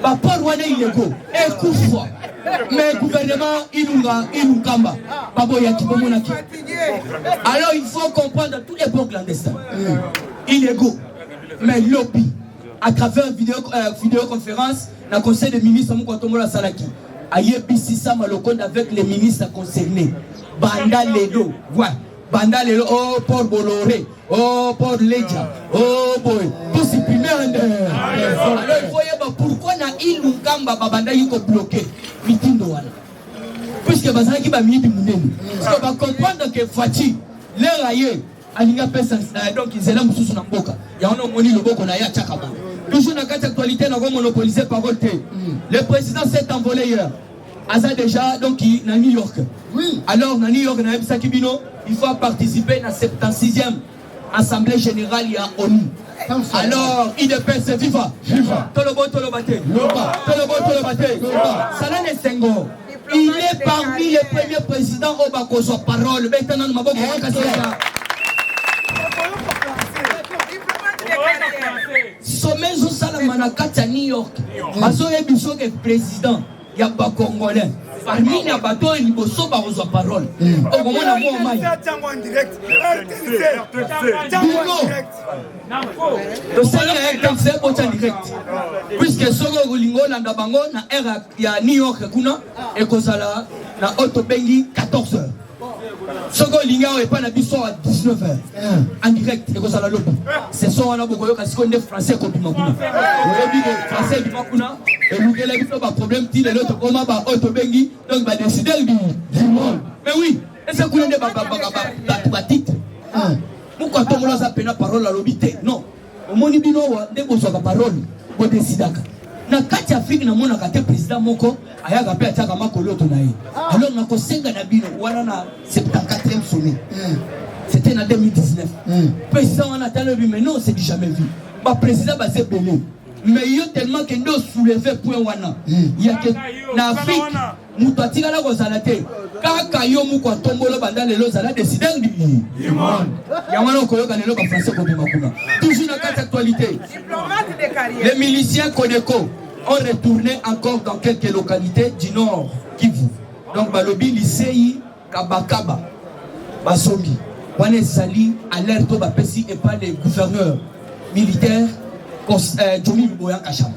Papa, on est illégaux. Et Koufwa. Mais le gouvernement Ilungamba. Papa, il y a qui alors il faut comprendre tous les ports clandestins. Illégaux. Mais lobby. à travers vidéoconférence, dans le conseil des ministres, Moukotomola Salaki. Aïe Bississa Malokon avec les ministres concernés. Banda Ledo, ouais. Banda Ledo, oh, Port Boloré, oh, Port Leja, oh, boy. Tout supprimer en alors, il faut y avoir pourquoi na Ilungamba Babanda Yuko bloqué. Mitindo wana. Puisque Bazaki va m'y diminuer. Parce qu'on va comprendre que Fati, l'air ailleurs, Alinga Pesa, donc ils étaient là, Moussou Namboka. Il y a un homme qui a na ya Tchakaba. Toujours dans cette actualité, nous avons monopolisé par Volte. Le président s'est envolé hier. Aza déjà, donc, il est à New York. Oui. Alors, à New York, il faut participer à la 76e Assemblée Générale à ONU. Alors, IDPS, viva. Tolobo, Tolobate. Tolobo, Tolobate. Salah Senghor. Il est parmi les premiers présidents au Bakoso parole. Maintenant, nous avons sommet Salamanakati à New York. Mazo est le président. Il y a pas Congolais. Parmi les bateaux, il y a parole. Au moment où on a direct. Le salaire est en direct. Puisque Sogo Gulingo, Landabango, il y a New York, et Kozala, na Otobengi, 14h. Sogo Linga est pas à 19h. En direct, et Kozala Lobo. C'est ça, on a beaucoup de français comme Makuna. Français du Makuna. Et nous avons pas problème, il est l'autre comment va Otobengi, donc va décider du monde. Mais oui, et ça coule de titre. Pourquoi tout le monde a peine parole à l'obité? Non. Au monde bino de besoin de parole pour décider. Na kati Afrique na mona kate président moko ayaga pe ataka makolo to nae. Alors na kosenga na bino wana na 74e sommet. C'était en 2019. Président on attend le mais non, c'est du jamais vu. Ba président ba c'est belé. Mais il y a tellement que nous soulevons point wana. Il y a que na Afrique mutatika la kozalate. Kaka yo muko tombolo banda lelo zala décider du monde. Ya wana koyoka lelo ba français ko bimakuna. Toujours dans cette actualité. Les miliciens Kodeko ont retourné encore dans quelques localités du nord Kivu. Donc balobi lycée Kabakaba Basombi. Wana sali alerte ba pesi et pas les gouverneurs militaires Jomi Boyan Kachama.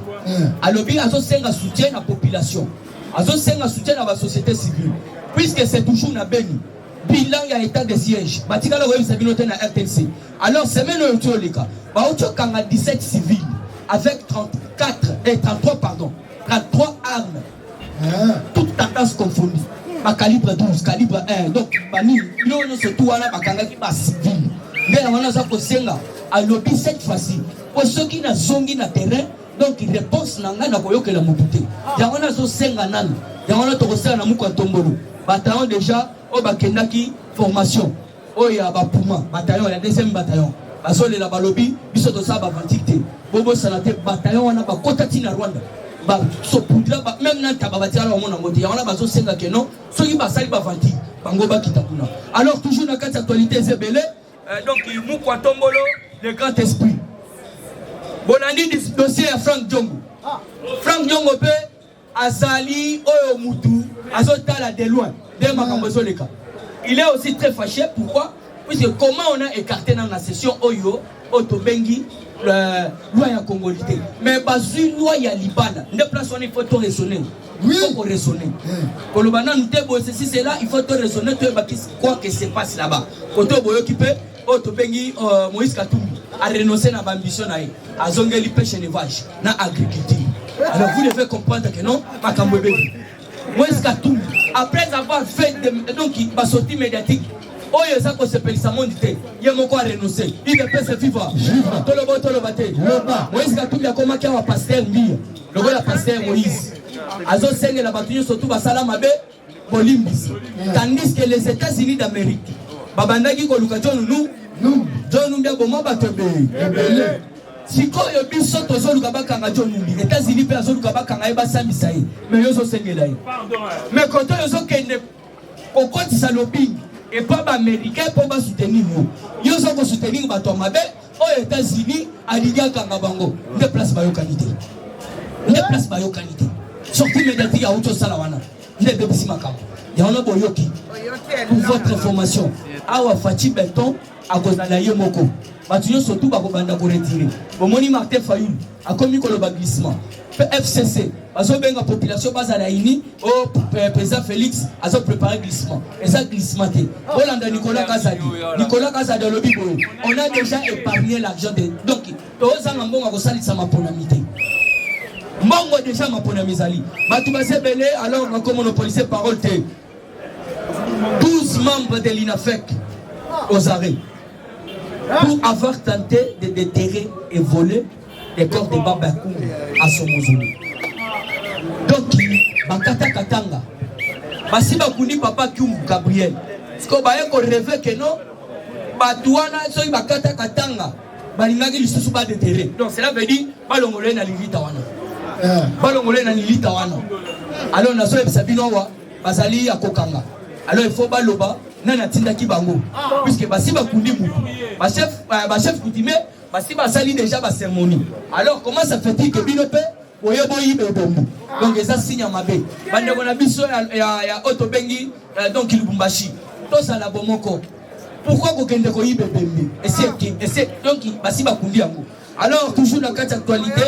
Alobi azo senga soutien à la population. Azo senga soutien à la société civile. Puisque c'est toujours na beni. Bilan ya état de siège. Batika la web sabino na RTC. Alors semaine au Tolika. Ba ocho kanga 17 civils avec 33 armes. Toutes tendances confondues. Ba calibre 12, calibre 1. Donc bani non surtout wana bakanga ki ba civil. Mais on a ça ko senga. Alobi cette fois-ci. Pour ceux qui n'ont zongi na terrain, donc il réponse nanga na koyoke la mobité. Yangona zo senga nan. Yangona to kosenga na muko tombolo. Bataillon déjà au bakendaki formation. Oh ya ba Puma, bataillon la deuxième bataillon. Basole la balobi, biso to sa ba vantikte. Bobo sanate bataillon wana ba kotati na Rwanda. Ba so poudra ba même na tababatia la mona moti. Yangona bazo senga que non, soki ba sali ba vanti. Bango ba kitakuna. Alors toujours dans cette actualité zebele, donc muko tombolo le grand esprit. Bonandi dossier à Frank Diongo. Frank Diongo peut Azali Oyo Moutou Azotala de loin. Il est aussi très fâché. Pourquoi? Puisque comment on a écarté dans la session Oyo Otobengi loi ya Congolité. Mais basu loi ya Libana. Ne place on il faut tout raisonner. Il faut raisonner. Kolobana nous te si c'est là il faut tout raisonner. Quoi que se passe là-bas. Koto boyo qui peut Otobengi Moïse Katumbi a renoncé à l'ambition à zongeli pêche élevage na agriculture. Alors vous devez comprendre que non, pas comme Moïse Katumbi après avoir fait donc ma sortie médiatique, oh ça que se pèse sa mondité, il y a mon quoi renoncer. Il ne peut se vivre. Tolobate. Moïse Katumbi a commencé à passer mbia. Le gars a passé Moïse. Azo senge la batuyo surtout basala mabe bolimbisi. Tandis que les États-Unis d'Amérique, babandaki ko lukajon nous John Numbi Boma Batebe. Si quand il y a bien sorti aux autres Kabaka John Numbi, les États-Unis peuvent aux autres Kabaka Naïba Samisaï, mais ils ont ségué là. Mais quand ils ont qu'un au compte saloping et pas américain pour soutenir nous, ils ont soutenir Batomabe aux États-Unis à l'Idia Kangabango. Des places qualité. Des places qualité. Sortie médiatique à Auto Salawana. Les bébés Makam. Il y en a Boyoki. Pour votre information, Awa Fati Benton. À cause de la Yemoko, bato surtout bakobanda ko retirer bomoni Martin Fayulu akomi koloba glissement FCC bazobenga population bazala ini au président Félix azo préparer glissement et ça glissement te Olanda Nicolas Kazadi lobi boyo on a déjà épargné l'argent de donc tozanga mbongo ko salisa maponamité mbongo déjà maponamizali bato basebele alors comme monopoliser parole te 12 membres de l'INAFEC aux arrêts pour avoir tenté de déterrer et voler les corps de Baba Koum à son mausolée. Donc, Bakata Katanga, Basiba Kouni Papa Koum Gabriel, parce qu'on va rêver que non, Batouana, soy Bakata Katanga, Balingagi l'issue pas déterrer. Donc, cela veut dire, Balongolé n'a l'ilita wana. Balongolé n'a l'ilita wana. Alors, on a soif Sabinowa, Bazali à Kokanga. Alors, il faut Baloba. Nana tinda ki bango puisque basiba kundi mutu ba chef coutume basiba sali déjà ba cérémonie alors comment ça fait-il que binope oyebo yibe bombo donc ça signe mabe bande kona biso ya otobengi donc Lubumbashi to sala bomoko pourquoi ko kende ko yibe bembe et c'est donc basiba kundi yango alors toujours dans cette actualité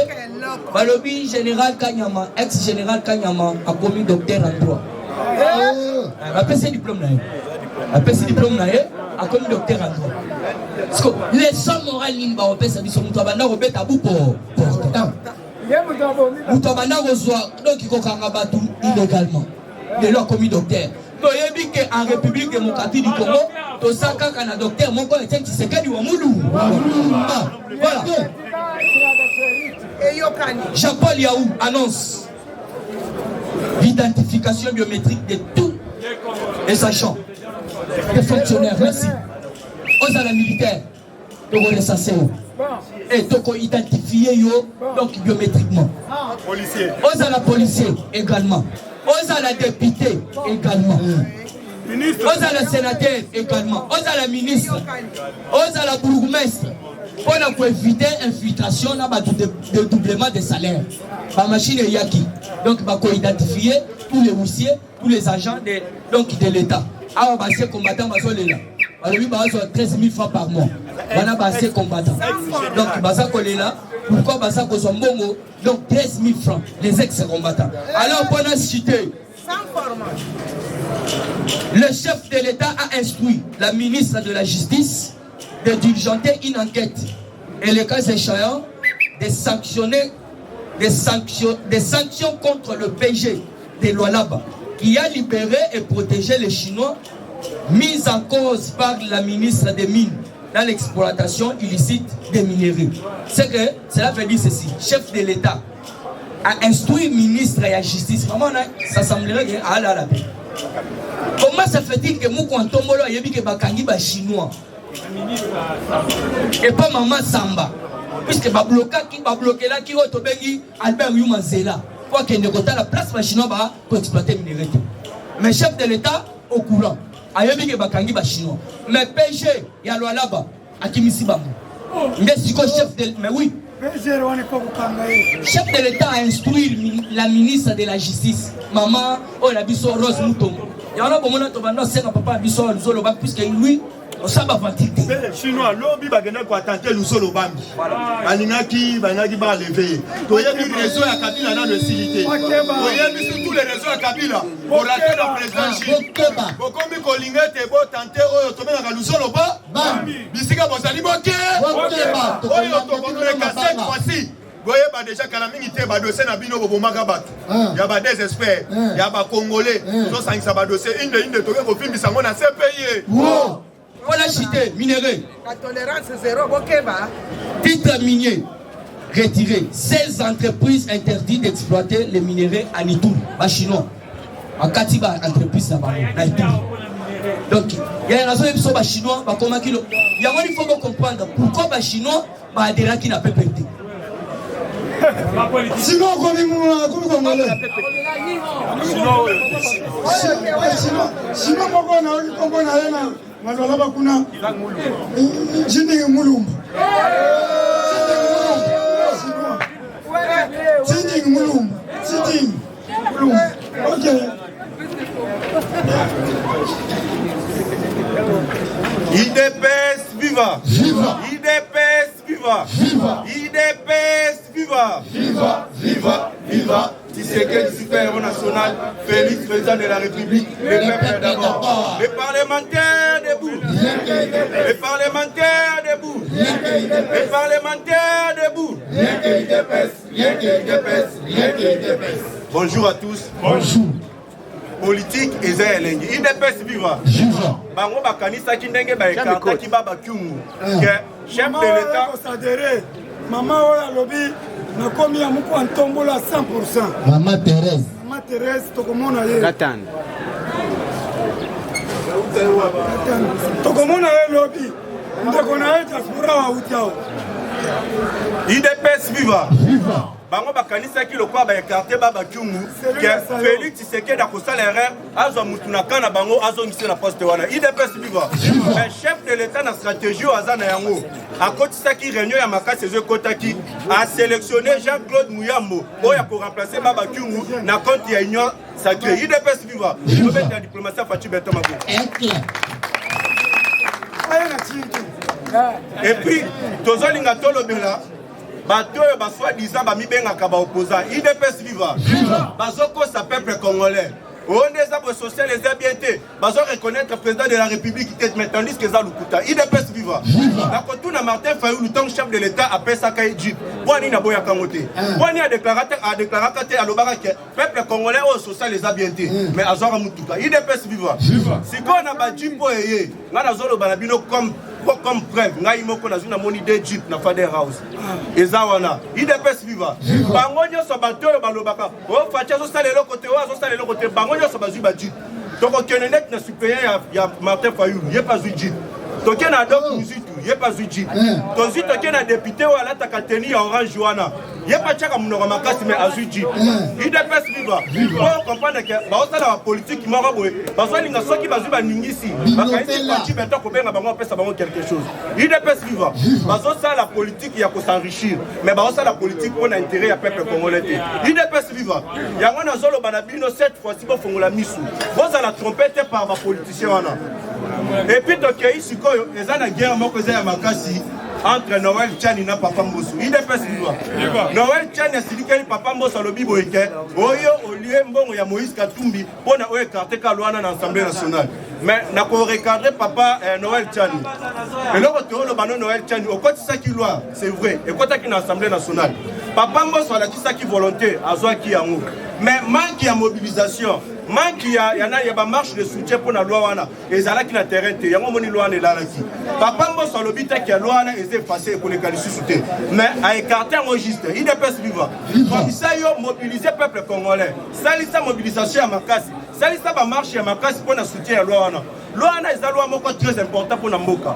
balobi général Kanyama ex-général Kanyama a commis docteur en droit a passé diplôme là après ce diplôme là a comme docteur en droit parce que les sommes morales nimba opé ça biso mutu abanda ko beta bu pour mutu abanda ko zwa donc il ko kanga batu illégalement de leur commis docteur to yebi que en République démocratique du Congo to saka kana docteur moko etien Tshisekedi wa mulu voilà Jean-Paul Yaou annonce l'identification biométrique de tous les agents des fonctionnaires, merci. Aux ala militaires, de recenser et de identifier yo donc biométriquement. Aux ala policiers également. Aux ala députés également. Aux ala sénateurs également. Aux ala ministres. Aux ala bourgmestres. Pour éviter infiltration, de doublement des salaires. La machine est yaki. Donc, il faut identifier tous les roussiers, tous les agents de l'État. Alors, ces combattants, ils ont 13 000 francs par mois. Ils ont ces combattants. Donc, ils là. Pourquoi ils sont bons? Donc, 13 000 francs, les ex-combattants. Alors, pendant cité, le chef de l'État a instruit la ministre de la Justice de diligenter une enquête et le cas échéant de sanctionner des sanctions contre le PG de Lualaba qui a libéré et protégé les Chinois mis en cause par la ministre des Mines dans l'exploitation illicite des minerais. C'est que cela veut dire ceci, chef de l'État a instruit le ministre de la Justice. Ça semblerait qu'il y a la paix. Comment ça fait-il que nous, quand on a dit que les Chinois et pas Maman Samba, puisque va bloquer là qui va autobengi Albert Yumanzela pour qu'il ne la place les Chinois pour exploiter les minerais. Mais chef de l'État au courant, ayebi que bakangi ba Chinois. Mais PG ya Lualaba akimisi bango. Mais si chef de mais oui. Chef de l'État a instruit la ministre de la Justice, Maman Olabiso Rose Moutongo. Il y en a beaucoup de gens qui ont papa Biso Zolo Bam puisque lui on s'en va fatiguer. Chinois lobby bagana ko attenter le Zolo Bam. Alingaki banaki ba lever. To yebi réseau à Kabila dans le silité. To yebi sur tous les réseaux à Kabila pour rater le président Chine. Bokomi ko lingete bo tenter oyo to mena ka Zolo Bam. Bisika bozali boke. Oyo to ko meka cette fois-ci. Voyez bah déjà quand la minute bah dossier na bino bobo magabat. Il y a bah des experts, il y a bah congolais, tout ça ça bah dossier une de toke ko film bisango na CPI. Wow. Voilà cité minerai. La tolérance zéro bokeba. Titre minier retiré. 16 entreprises interdites d'exploiter les minéraux à Nitou, bah chinois. À Katiba entreprise là-bas, à Nitou. Donc il y a une raison pour bah chinois bah comment kilo. Il faut comprendre pourquoi bah chinois bah adhérer qui n'a pas perdu. Sinon, comme congolais. Sinon, pourquoi on IDPS viva! Viva! IDPS Viva. IDPS, viva. Viva, viva, viva. Tshisekedi, super national, Félix, président de la République, le peuple d'abord. Les parlementaires debout. Les parlementaires debout. Les parlementaires debout. Bonjour à tous. Bonjour. Politique eza elengi IDPS viva. Viva. Bango bakanisa ki ndenge ba ekanta ki baba kyungu. Que chef de l'état Maman oya lobi na komi ya muko antombola 100%. Maman Thérèse. Maman Thérèse tokomona ye. Katan. Tokomona ye lobi. Ndeko na ye diaspora wa utiao. IDPS viva. Viva. Bango bakanisa ki lokwa ba ekarte baba kyungu que Félix Tshisekedi akosala erreur azwa mutu na kana bango azongisa na poste wana IDPS viva. Mais chef de l'état na stratégie azana yango akotisaki réunion ya makasi ezokotaki a sélectionné Jean-Claude Muyambo oya pour remplacer baba kyungu na compte ya union sacrée IDPS viva. Je vais la diplomatie Fatou Beto Mabo. Et puis tozolinga tolobela bato oyo basoi-disant bamibengaka baopposant IDPS viva bazokosa peuple congolais onde eza bo social eza bien te bazo reconnaître président de la république mais tandis que eza lukuta IDPS viva nakotuna Martin Fayulu tant chef de l'état apesaka Egypte bwani na boyaka ngo te bwani adéclaraka te alobaka ke peuple congolais oyo social eza bien te mais azwaka mutuka IDPS viva sikoyo na bajipo eye nga nazoloba na bino comme preuve ngai moko nazwi na moni d'Egypte na Fader House eza wana IDPS viva bango nyonso bato oyo balobaka o Fachi azosala eloko te o azosala eloko te bango nyonso bazwi bajipe tokokende neti na supérieur ya Martin Fayulu ye pas zwi jipe tokende na Doc Muzitu ye pas zwi jipe tozwi tokende na député oyo alataka teni ya orange wana ye pas tiaka monoko makasi mais azwi jipe IDPS viva oyo comprendre ke baosala bapolitiki moko boye bazolinga soki bazwi baningisi bakaisi Fachi Beto kobenga bango apesa bango quelque chose IDPS viva bazosala la politique ya kosenrichir mais baosala la politique pour l'intérêt ya peuple congolais te IDPS viva yango nazoloba na bino cette fois-ci bofongola misu bozala trompete par bapoliticien wana et puis tokei sikoyo eza na guerre moko eza ya makasi entre Noël Tchani na Papa Mbosso IDPS viva Noël Tchani asilikeli Papa Mbosso alobi boyeke oyo olie mbongo ya Moïse Katumbi pona oyo ekarte kalwana na Assemblée nationale mais nako recadrer Papa Noël Tchani eloko tolo bano Noël Tchani okotisaki loi c'est vrai ekotaki na Assemblée nationale Papa Mbosso alakisaki volonté azwaki yango mais manque ya mobilisation manque ya marche de soutien pour la loi wana ezalaki na terrain te yango moni loi wana elalaki Papa Mbosso alobi taki ya loi wana eza effacé pour les qualifier te mais a écarté en registre IDPS viva comme ça yo mobiliser peuple congolais salisa mobilisation ya makasi salisa ba marche ya makasi pour na soutien ya loi wana eza loi moko très important pour na mboka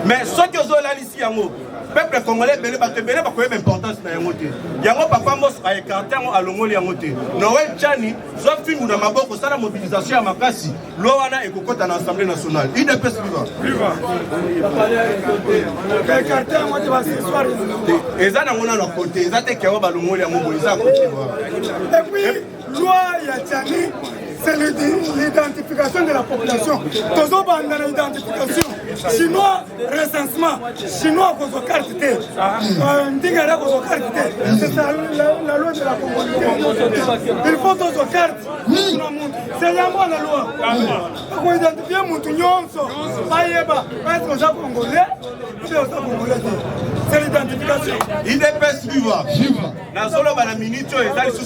mais soki ozolalisi yango peuple congolais belé batebele bakoyeba importance na yango te yango Papa Mbosso a écarté yango alongoli yango te Noël Tchani zo fingu na maboko sala mobilisation ya makasi loi wana ekokota na Assemblée nationale IDPS viva écarté yango te basiswari eza na ngona na côté eza te kiawa balongoli yango boye eza côté et puis loi ya Tchani c'est l'identification de la population. Toujours dans l'identification. Chinois, recensement. Chinois, qu'on carte. C'est la loi de la communauté. Il faut tous carte. C'est la loi. Pour identifier mon tunion, est-ce que congolais? C'est l'identification. IDPS viva. Dans la minute,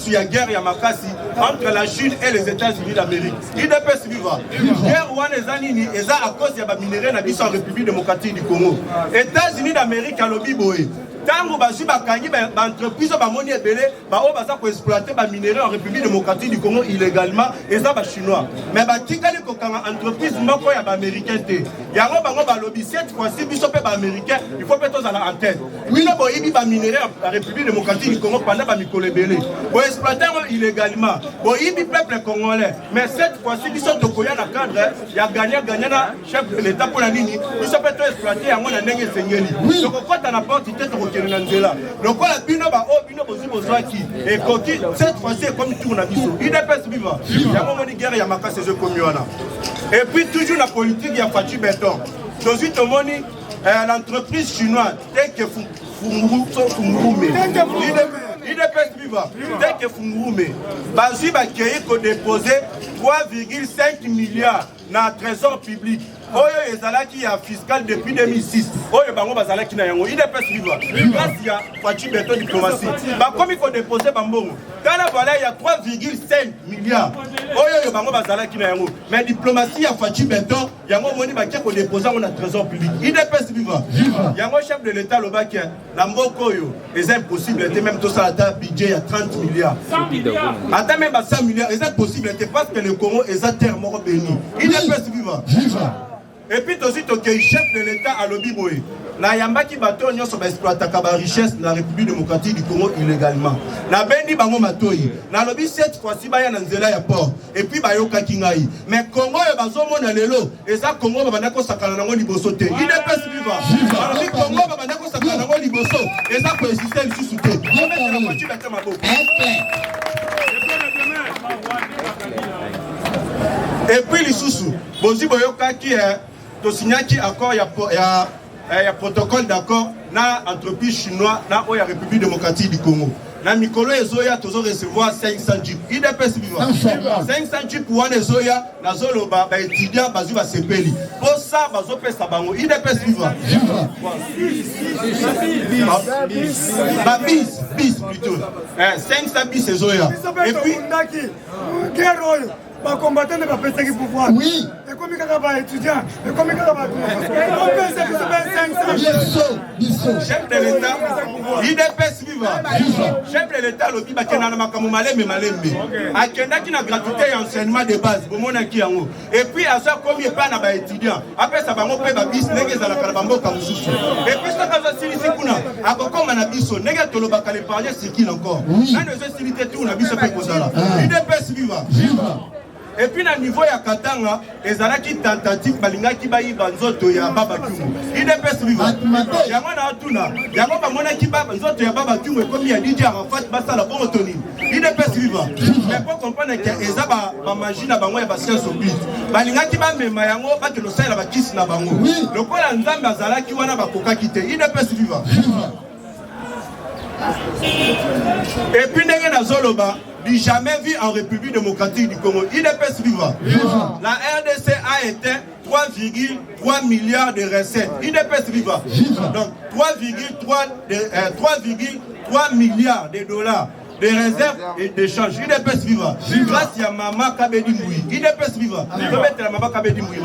il y a guerre ya makasi entre la Chine et les États-Unis d'Amérique. IDPS viva. Guerre wana ezanini eza à cause ya ba minerais na biso en République démocratique du Congo. États-Unis d'Amérique à lobi boye. Tango bazu bakangi ba entreprise ba moni ebele ba o baza ko exploiter ba minerais en République démocratique du Congo illégalement eza ba chinois. Mais ba tikali ko kanga entreprise moko ya ba américain te. Yango bango ba lobby cette fois-ci biso pe ba américain, il faut peut-être à la antenne. Oui na bo ibi ba minerais en République démocratique du Congo pendant ba mikolo ebele. Bo exploiter illégalement. Bo ibi peuple congolais. Mais cette fois-ci biso tokoya na cadre ya gagnant na chef de l'état pour la nini. Biso peut exploiter yango na ndenge sengeli. Donc kota na porte tete donc la bino ba o bino bozi bozwaki et koki cette fois-ci comme tourne na biso IDPS viva ya moni guerre ya makasi je komi wana et puis toujours la politique ya Fachi Beto tozwi tomoni l'entreprise chinoise telle que Fungurume. IDPS viva. Dès que Fungurume, Bazi va déposer 3,5 milliards dans le trésor public. Oyo ezalaki ya fiscal depuis 2006. Oyo bango bazalaki na yango. IDPS viva. Grâce ya Fachi Beto diplomatie. Ba komi ko déposer bambongo. Kana voilà il y a 3,5 milliards. Oyo bango bazalaki na yango. Mais diplomatie ya Fachi Beto, yango moni ba ko déposer on a trésor public. IDPS viva. Yango chef de l'état lobaki na mboko oyo. C'est impossible même tout ça à budget à 30 milliards. 100 milliards. Attends même à 100 milliards, c'est impossible parce que le Congo est à terre mort béni. IDPS viva. Et puis aussi le chef de l'État à l'Obiboé. Na yambaki bato nyonso ba exploiter ka ba richesse na République démocratique du Congo illégalement. Na bendi bango matoyi. Na lobi cette fois-ci ba ya na nzela ya port. Et puis ba yoka kingai. Mais Congo e bazomona lelo, eza Congo ba banda ko sakana nango liboso te. IDPS viva. Alors ni Congo ba banda ko sakana nango liboso, eza ko exister lisusu te. On met la voiture dans ma bouche. Et puis lisusu, bozi boyoka ki to signaki accord ya protocole d'accord na entreprise chinois na oya République démocratique du Congo. Na mikolo ezoya tozo recevoir 500 jeep. IDPS viva. 500 jeep pour ezoya na zoloba ba étudiant bazu ba sepeli. Pour ça bazo pesa bango IDPS viva. Bis plutôt. 500 bis ezoya. Et puis les combattants ne vont pas péter pouvoir. Oui. Et comme il y a des étudiants, et comme il y a des chef de l'État, IDPS viva. Chef de l'État, le Biba Kenana Makamu Malembe. A Kenda qui n'a gratuité et enseignement de base, et puis à ça, comme il n'y a pas d'étudiants, après ça va monter ma bis, n'est-ce pas la Kalabambo Kamususu. Et puis ça, quand je suis ici, à Boko Manabiso, n'est-ce pas le Bakale Parler, c'est qui encore. Là, nous avons tout, on a vu ce fait pour ça. IDPS viva. Et puis, à niveau ya Katanga, les Araki tentative, Balingaki Bayi Banzoto ya Baba Kimu. IDPS viva. Yango na Atuna. Yango Bamona Kiba Banzoto ya Baba Kimu, comme il y a dit Arafat, Bassa la Bonotoni. IDPS viva. Mais pour comprendre que Eza ba magie na bango ya Bastien Sobit. Balingaki ba mema yango, ba ke lo sa la ba kisi na bango. Le ko la Nzambe azalaki wana ba koka kite. IDPS viva. Et puis, ndenge na Zoloba. Jamais vu en République démocratique du Congo. IDPS viva. La RDC a été 3,3 milliards de recettes. IDPS viva. Donc 3,3 milliards de dollars de réserves et d'échanges. IDPS viva. Grâce à Maman Kabedi Moui. IDPS viva. Je vais mettre la Maman Kabedi Moui.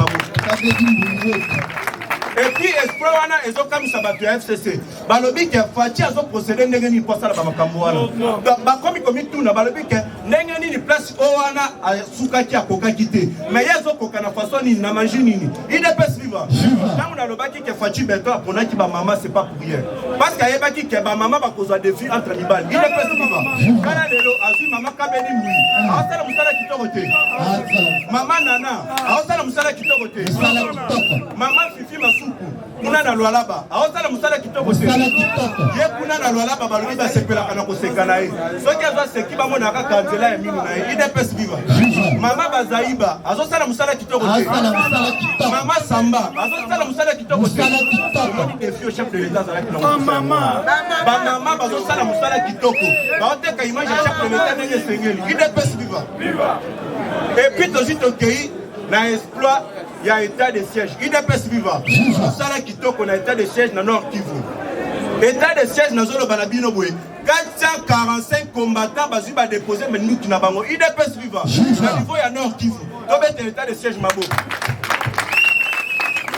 Et puis, Esproana et Zokam Sabato FCC. Balobi qui a fait un procédé n'engeni pas ça la Bamakamouana. Donc, comme il tourne, Balobi qui n'engeni place Oana à Soukaki à Kokakite. Mais il y a Zokokana façon ni Namajini. Il est pas vivant. Là, on a le baki qui a fait Beto pour qui ba maman, c'est pas pour rien. Parce qu'il y a baki qui a maman va causer des filles entre les balles. Il est pas vivant. Quand elle est là, Azu Maman Kabeni Moui. Alors, ça, la Moussala qui t'a voté. Maman Nana. Alors, ça, la Moussala qui t'a voté. Maman Fifi Massou. Kuna na Lualaba. Aosala musala kitoko se. Ye kuna na Lualaba balobi ba sepela kana ko sekana ye. Soki azo seki ba mona ka kanzela ya minu na ye. IDPS viva. Mama Bazaiba azosala musala kitoko se. Mama Samba azosala musala kitoko se. Le chef de l'État za la mama. Ba mama bazosala musala kitoko. Ba oteka image ya chef de l'État ndenge sengeli. IDPS viva. Et puis aussi ton pays na exploit. Il y a état de siège. IDPS viva. Ça là qui toque, on a état de siège dans Nord Kivu. État de siège dans Zolo Banabino Boué. 445 combattants bazuba déposé, mais nous qui n'avons pas. IDPS viva. Au niveau il y a Nord Kivu. Donc c'est l'état de siège Mabo.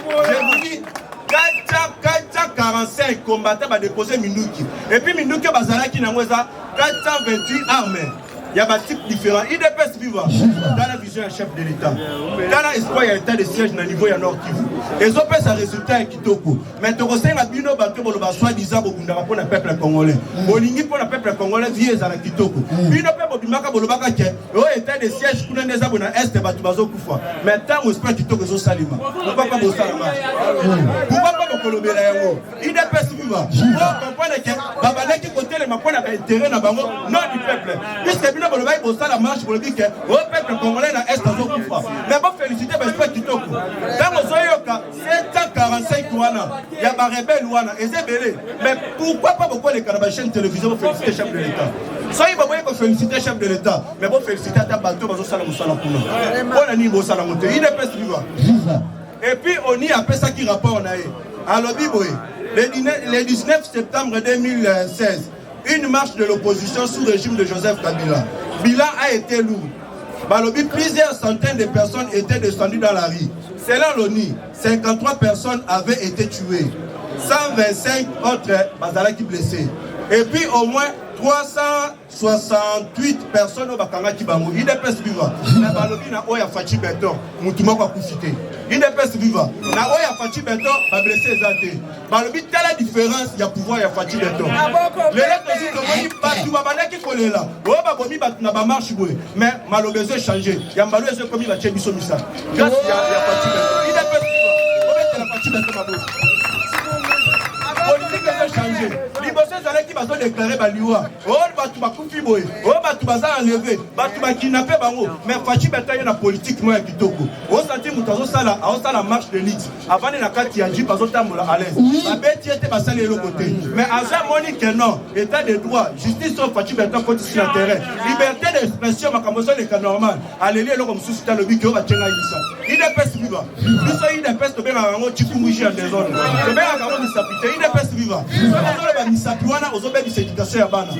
Je vous dis 445 combattants va déposer Minuki. Et puis Minuki Bazalaki n'a 428 armes. Il y a des types différents. IDPS viva. Dans la vision du chef de l'État. Dans l'espoir, il y a l'état de siège dans le niveau de Nord Kivu. Et ils ont fait un résultat à Kitoko. Mais tu sais, il y a soi-disant pour le peuple congolais. Bolingi pour le peuple congolais, vieux à la Kitoko. Puis il y a l'état de siège pour les abonnés est mais tant que l'esprit Kitoko est salima. Pourquoi pas Salima? Pourquoi pas Colombe? IDPS viva. Pour comprendre que Babalaki côté les Mapona a intérêt dans le nom du peuple. Puisque il la marche pour le dire que le peuple congolais est à Zokufa. Mais bon, féliciter l'esprit Kitoko. Dans le 740 45 wana ya ba rebelle wana ezebele mais pourquoi pas beaucoup les canaba chaîne télévision pour féliciter le chef de l'état soyez pas pour féliciter le chef de l'état mais pour féliciter ta bateau bazo sala musala kuna on a ni bo sala monter il est presque vivant et puis on y a fait ça qui rapport on a alors biboy le 19 septembre 2016 une marche de l'opposition sous régime de Joseph Kabila. Bilan a été lourd. Balobi, plusieurs centaines de personnes étaient descendues dans la rue. Selon l'ONU, 53 personnes avaient été tuées. 125 autres bazalaki blessés. Et puis au moins 368 personnes au Bakanga Kibango. Il est presque vivant. Mais Balobi na oya Fachi Beton. Moutouma kwa kufite. Il est presque vivant. Na oya Fachi Beton va blesser Zate. Balobi, telle la différence, il y a pouvoir, il y a Fachi Beton. Les lettres aussi, le Babana qui collait là. Oba Bomi n'a pas marché. Mais Malobézo est changé. Il y a Malobézo est comme il a tué Bissomissa. Grâce il y a Fachi Beton. Il est presque vivant. On met la Fachi Beton à bout. Politique a changé. Liboso zalaki bazo déclarer baliwa. Oh batu bakufi boy. Oh batu baza enlevé. Batu ba kidnapper bango. Mais Fachi Beton na politique moi kitoko. O senti mutazo sala, a sala marche de lutte. Avant na kati ya ji bazo tambola à l'aise. Ba beti était basale le côté. Mais asa monique non, état de droit, justice sur Fachi Beton côté sur le terrain. Liberté d'expression makamoso le cas normal. Allez le comme sous dans le bico ba tchenga yisa. Il est peste vivant. Biso il est peste be bango chikumuji en désordre. Le be akamo misapité. Il est peste vivant. Ils ont éducation à Bana.